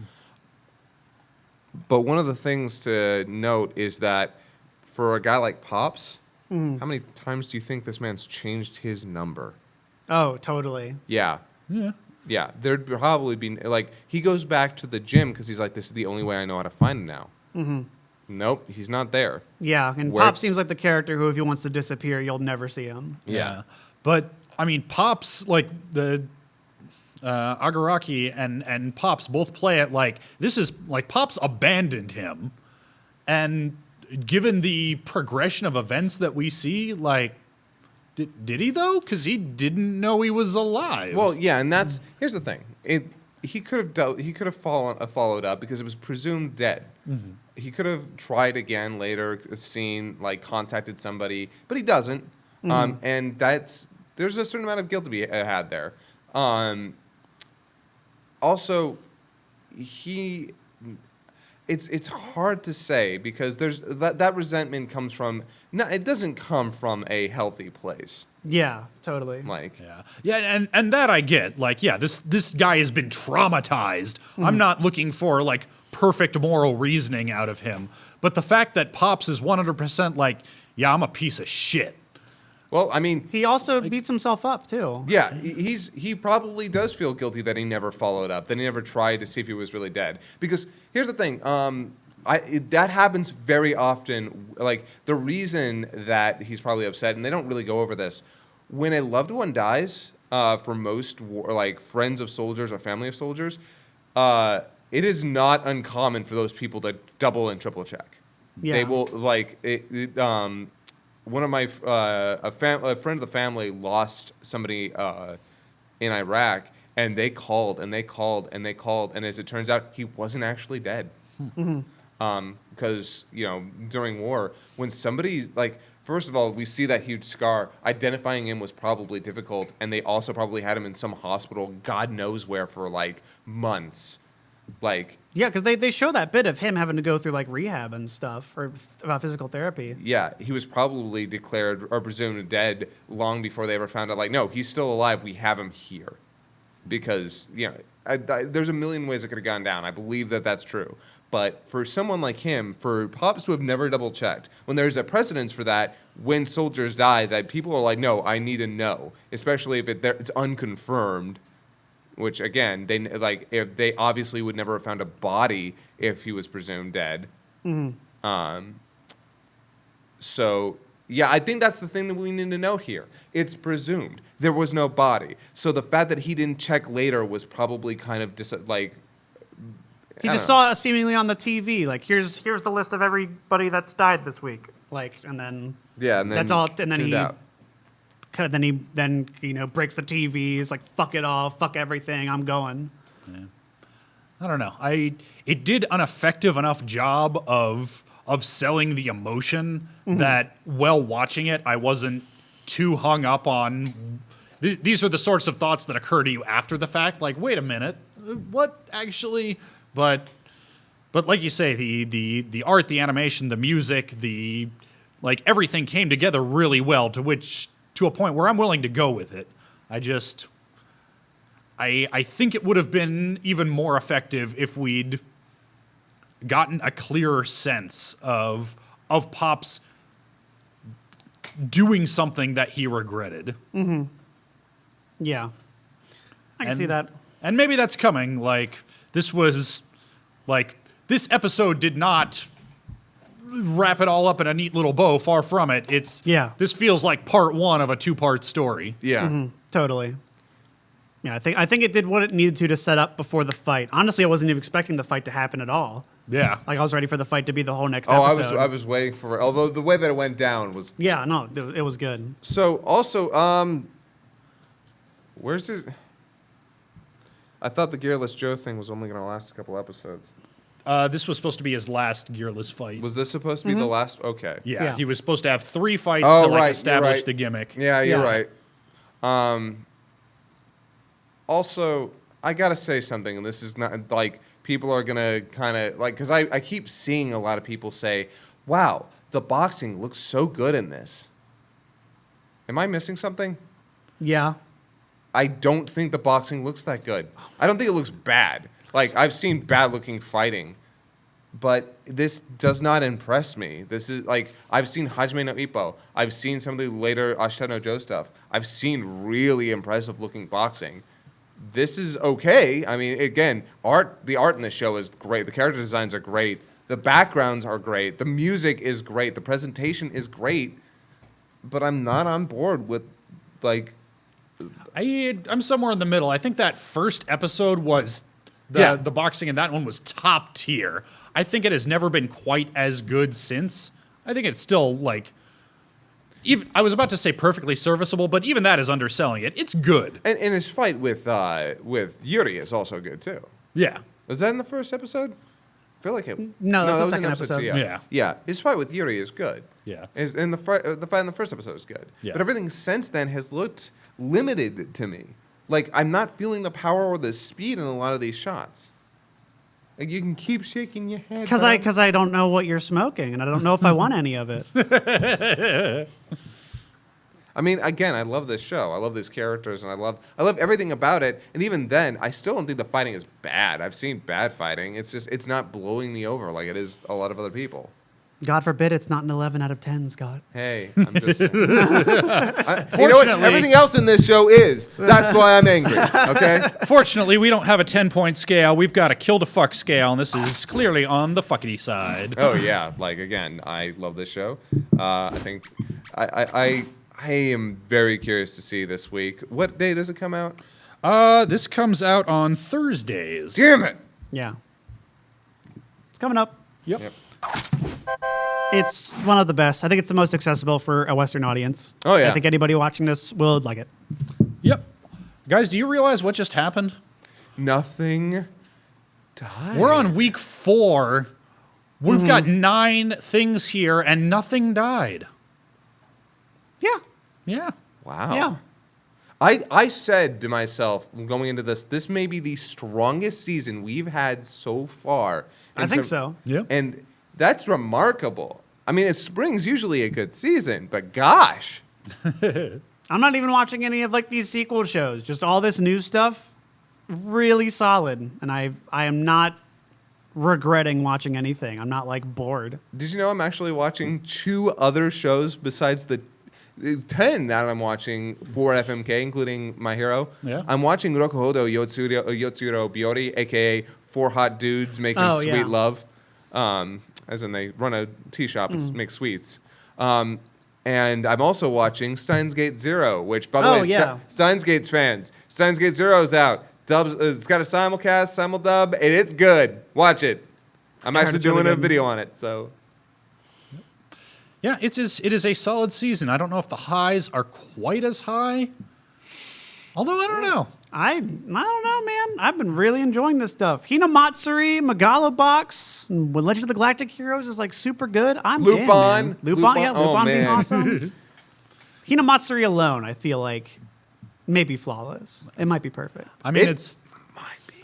But one of the things to note is that for a guy like Pops, how many times do you think this man's changed his number? Oh, totally. Yeah. Yeah, there'd probably be, like, he goes back to the gym because he's like, this is the only way I know how to find him now. Nope, he's not there. Yeah, and Pop seems like the character who, if he wants to disappear, you'll never see him. Yeah. But, I mean, Pops, like, the Agaraki and Pops both play it like, this is, like, Pops abandoned him. And given the progression of events that we see, like, did he, though? Because he didn't know he was alive. Well, yeah, and here's the thing. He could have followed up because it was presumed dead. He could have tried again later, contacted somebody, but he doesn't. And there's a certain amount of guilt to be had there. Also, it's hard to say because there's that resentment comes from it doesn't come from a healthy place. Yeah, totally. And that I get. Like, yeah, this guy has been traumatized. I'm not looking for like perfect moral reasoning out of him, but the fact that Pops is 100% like, yeah, I'm a piece of shit. Well, I mean, He also beats himself up too. yeah, he probably does feel guilty that he never followed up, that he never tried to see if he was really dead. Because here's the thing, that happens very often. Like the reason that he's probably upset, and they don't really go over this, when a loved one dies, for most like friends of soldiers or family of soldiers, it is not uncommon for those people to double and triple check. Yeah. They will one of my a friend of the family lost somebody in Iraq, and they called and they called and they called, and as it turns out, he wasn't actually dead. Because during war, when somebody first of all, we see that huge scar. Identifying him was probably difficult, and they also probably had him in some hospital, God knows where, for months. Yeah, because they show that bit of him having to go through rehab and stuff or about physical therapy. Yeah, he was probably declared or presumed dead long before they ever found out. No, he's still alive. We have him here, because there's a million ways it could have gone down. I believe that that's true. But for someone like him, for Pops who have never double checked, when there's a precedence for that, when soldiers die, that people are like, no, I need to know, especially if it's unconfirmed. Which again, if they obviously would never have found a body if he was presumed dead. So yeah, I think that's the thing that we need to note here. It's presumed there was no body, so the fact that he didn't check later was probably kind of He just saw it seemingly on the TV. Here's the list of everybody that's died this week. And then and then that's all. And then tuned out. he breaks the TV. He's like, fuck it all, fuck everything. I'm going. Yeah. I don't know. It did an effective enough job of selling the emotion that while watching it, I wasn't too hung up on. These are the sorts of thoughts that occur to you after the fact. Wait a minute, what actually? But like you say, the art, the animation, the music, everything came together really well. To a point where I'm willing to go with it. I think it would have been even more effective if we'd gotten a clearer sense of Pops doing something that he regretted. Yeah, I can see that. And maybe that's coming. This episode did not wrap it all up in a neat little bow. Far from it. This feels like part one of a two-part story. Yeah. Totally. Yeah, I think it did what it needed to set up before the fight. Honestly, I wasn't even expecting the fight to happen at all. Yeah. I was ready for the fight to be the whole next episode. I was waiting for it. Although the way that it went down was... Yeah, no, it was good. So, also, where's his... I thought the Gearless Joe thing was only going to last a couple episodes. This was supposed to be his last gearless fight. Was this supposed to be the last? Okay. Yeah, he was supposed to have 3 fights to establish the gimmick. Yeah, you're right. Also, I gotta say something, and this is not people are gonna kind of because I keep seeing a lot of people say, "Wow, the boxing looks so good in this." Am I missing something? Yeah. I don't think the boxing looks that good. I don't think it looks bad. I've seen bad-looking fighting, but this does not impress me. This is I've seen Hajime no Ippo. I've seen some of the later Ashita no Joe stuff. I've seen really impressive-looking boxing. This is okay. I mean, again, the art in this show is great. The character designs are great. The backgrounds are great. The music is great. The presentation is great. But I'm not on board with I'm somewhere in the middle. I think that first episode was the boxing in that one was top tier. I think it has never been quite as good since. I think it's still even I was about to say perfectly serviceable, but even that is underselling it. It's good. And his fight with Yuri is also good too. Yeah. Was that in the first episode? I feel like it. No, that was the in second episode. 2, yeah. His fight with Yuri is good. Yeah. And the fight in the first episode is good. Yeah. But everything since then has looked limited to me. I'm not feeling the power or the speed in a lot of these shots. You can keep shaking your head. Because I don't know what you're smoking, and I don't know if I want any of it. I mean, again, I love this show. I love these characters, and I love everything about it. And even then, I still don't think the fighting is bad. I've seen bad fighting. It's just it's not blowing me over like it is a lot of other people. God forbid it's not an 11 out of 10, Scott. Hey, I'm just saying. You know what? Fortunately- Everything else in this show is. That's why I'm angry. Okay. Fortunately, we don't have a 10-point scale. We've got a kill to fuck scale, and this is clearly on the fuckity side. Oh yeah. Like again, I love this show. I think I am very curious to see this week. What day does it come out? This comes out on Thursdays. Damn it. Yeah. It's coming up. Yep. It's one of the best. I think it's the most accessible for a Western audience. Oh, yeah. I think anybody watching this will like it. Yep. Guys, do you realize what just happened? Nothing died. We're on week 4. We've got 9 things here, and nothing died. Yeah. Yeah. Wow. Yeah. I said to myself going into this may be the strongest season we've had so far. I think so. Yeah. And that's remarkable. I mean, spring's usually a good season, but gosh. I'm not even watching any of like these sequel shows. Just all this new stuff, really solid. And I am not regretting watching anything. I'm not like bored. Did you know I'm actually watching 2 other shows besides the 10 that I'm watching for FMK, including My Hero? Yeah. I'm watching Rokuhodo Yotsuro Biori, a.k.a. 4 hot dudes making sweet love. As in they run a tea shop and make sweets. And I'm also watching Steins Gate Zero, which, by the way, Steins Gate's fans, Steins Gate Zero's out. Dubs, it's got a simulcast, simuldub, and it's good. Watch it. I'm actually it's really doing a good. video on it, so. Yeah, it is a solid season. I don't know if the highs are quite as high. Although, I don't know. I don't know, man. I've been really enjoying this stuff. Hinamatsuri, Megalobox, and Legend of the Galactic Heroes is like super good. I'm Lupin. in, man. Lupin, yeah, Oh, Lupin being man. awesome. Hinamatsuri alone, I feel like, may be flawless. It might be perfect. I mean, It- it's Might be.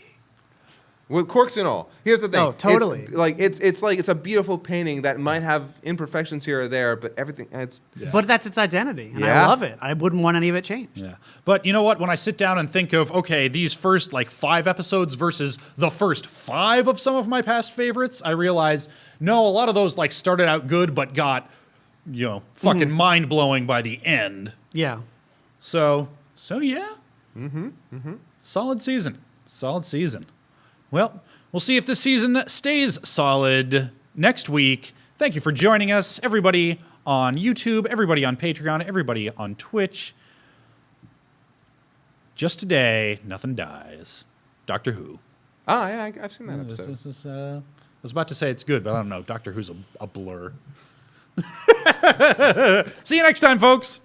With quirks and all. Here's the thing. Oh, totally. It's a beautiful painting that might have imperfections here or there, but everything, it's. But that's its identity, and I Yeah. love it. I wouldn't want any of it changed. yeah. But you know what? When I sit down and think of, okay, these first like 5 episodes versus the first 5 of some of my past favorites, I realize, no, a lot of those like started out good, but got, fucking mind-blowing by the end. Yeah. So yeah. Solid season. Well, we'll see if this season stays solid next week. Thank you for joining us, everybody on YouTube, everybody on Patreon, everybody on Twitch. Just today, nothing dies. Doctor Who. Ah, yeah, I've seen that episode. I was about to say it's good, but I don't know. Doctor Who's a blur. See you next time, folks.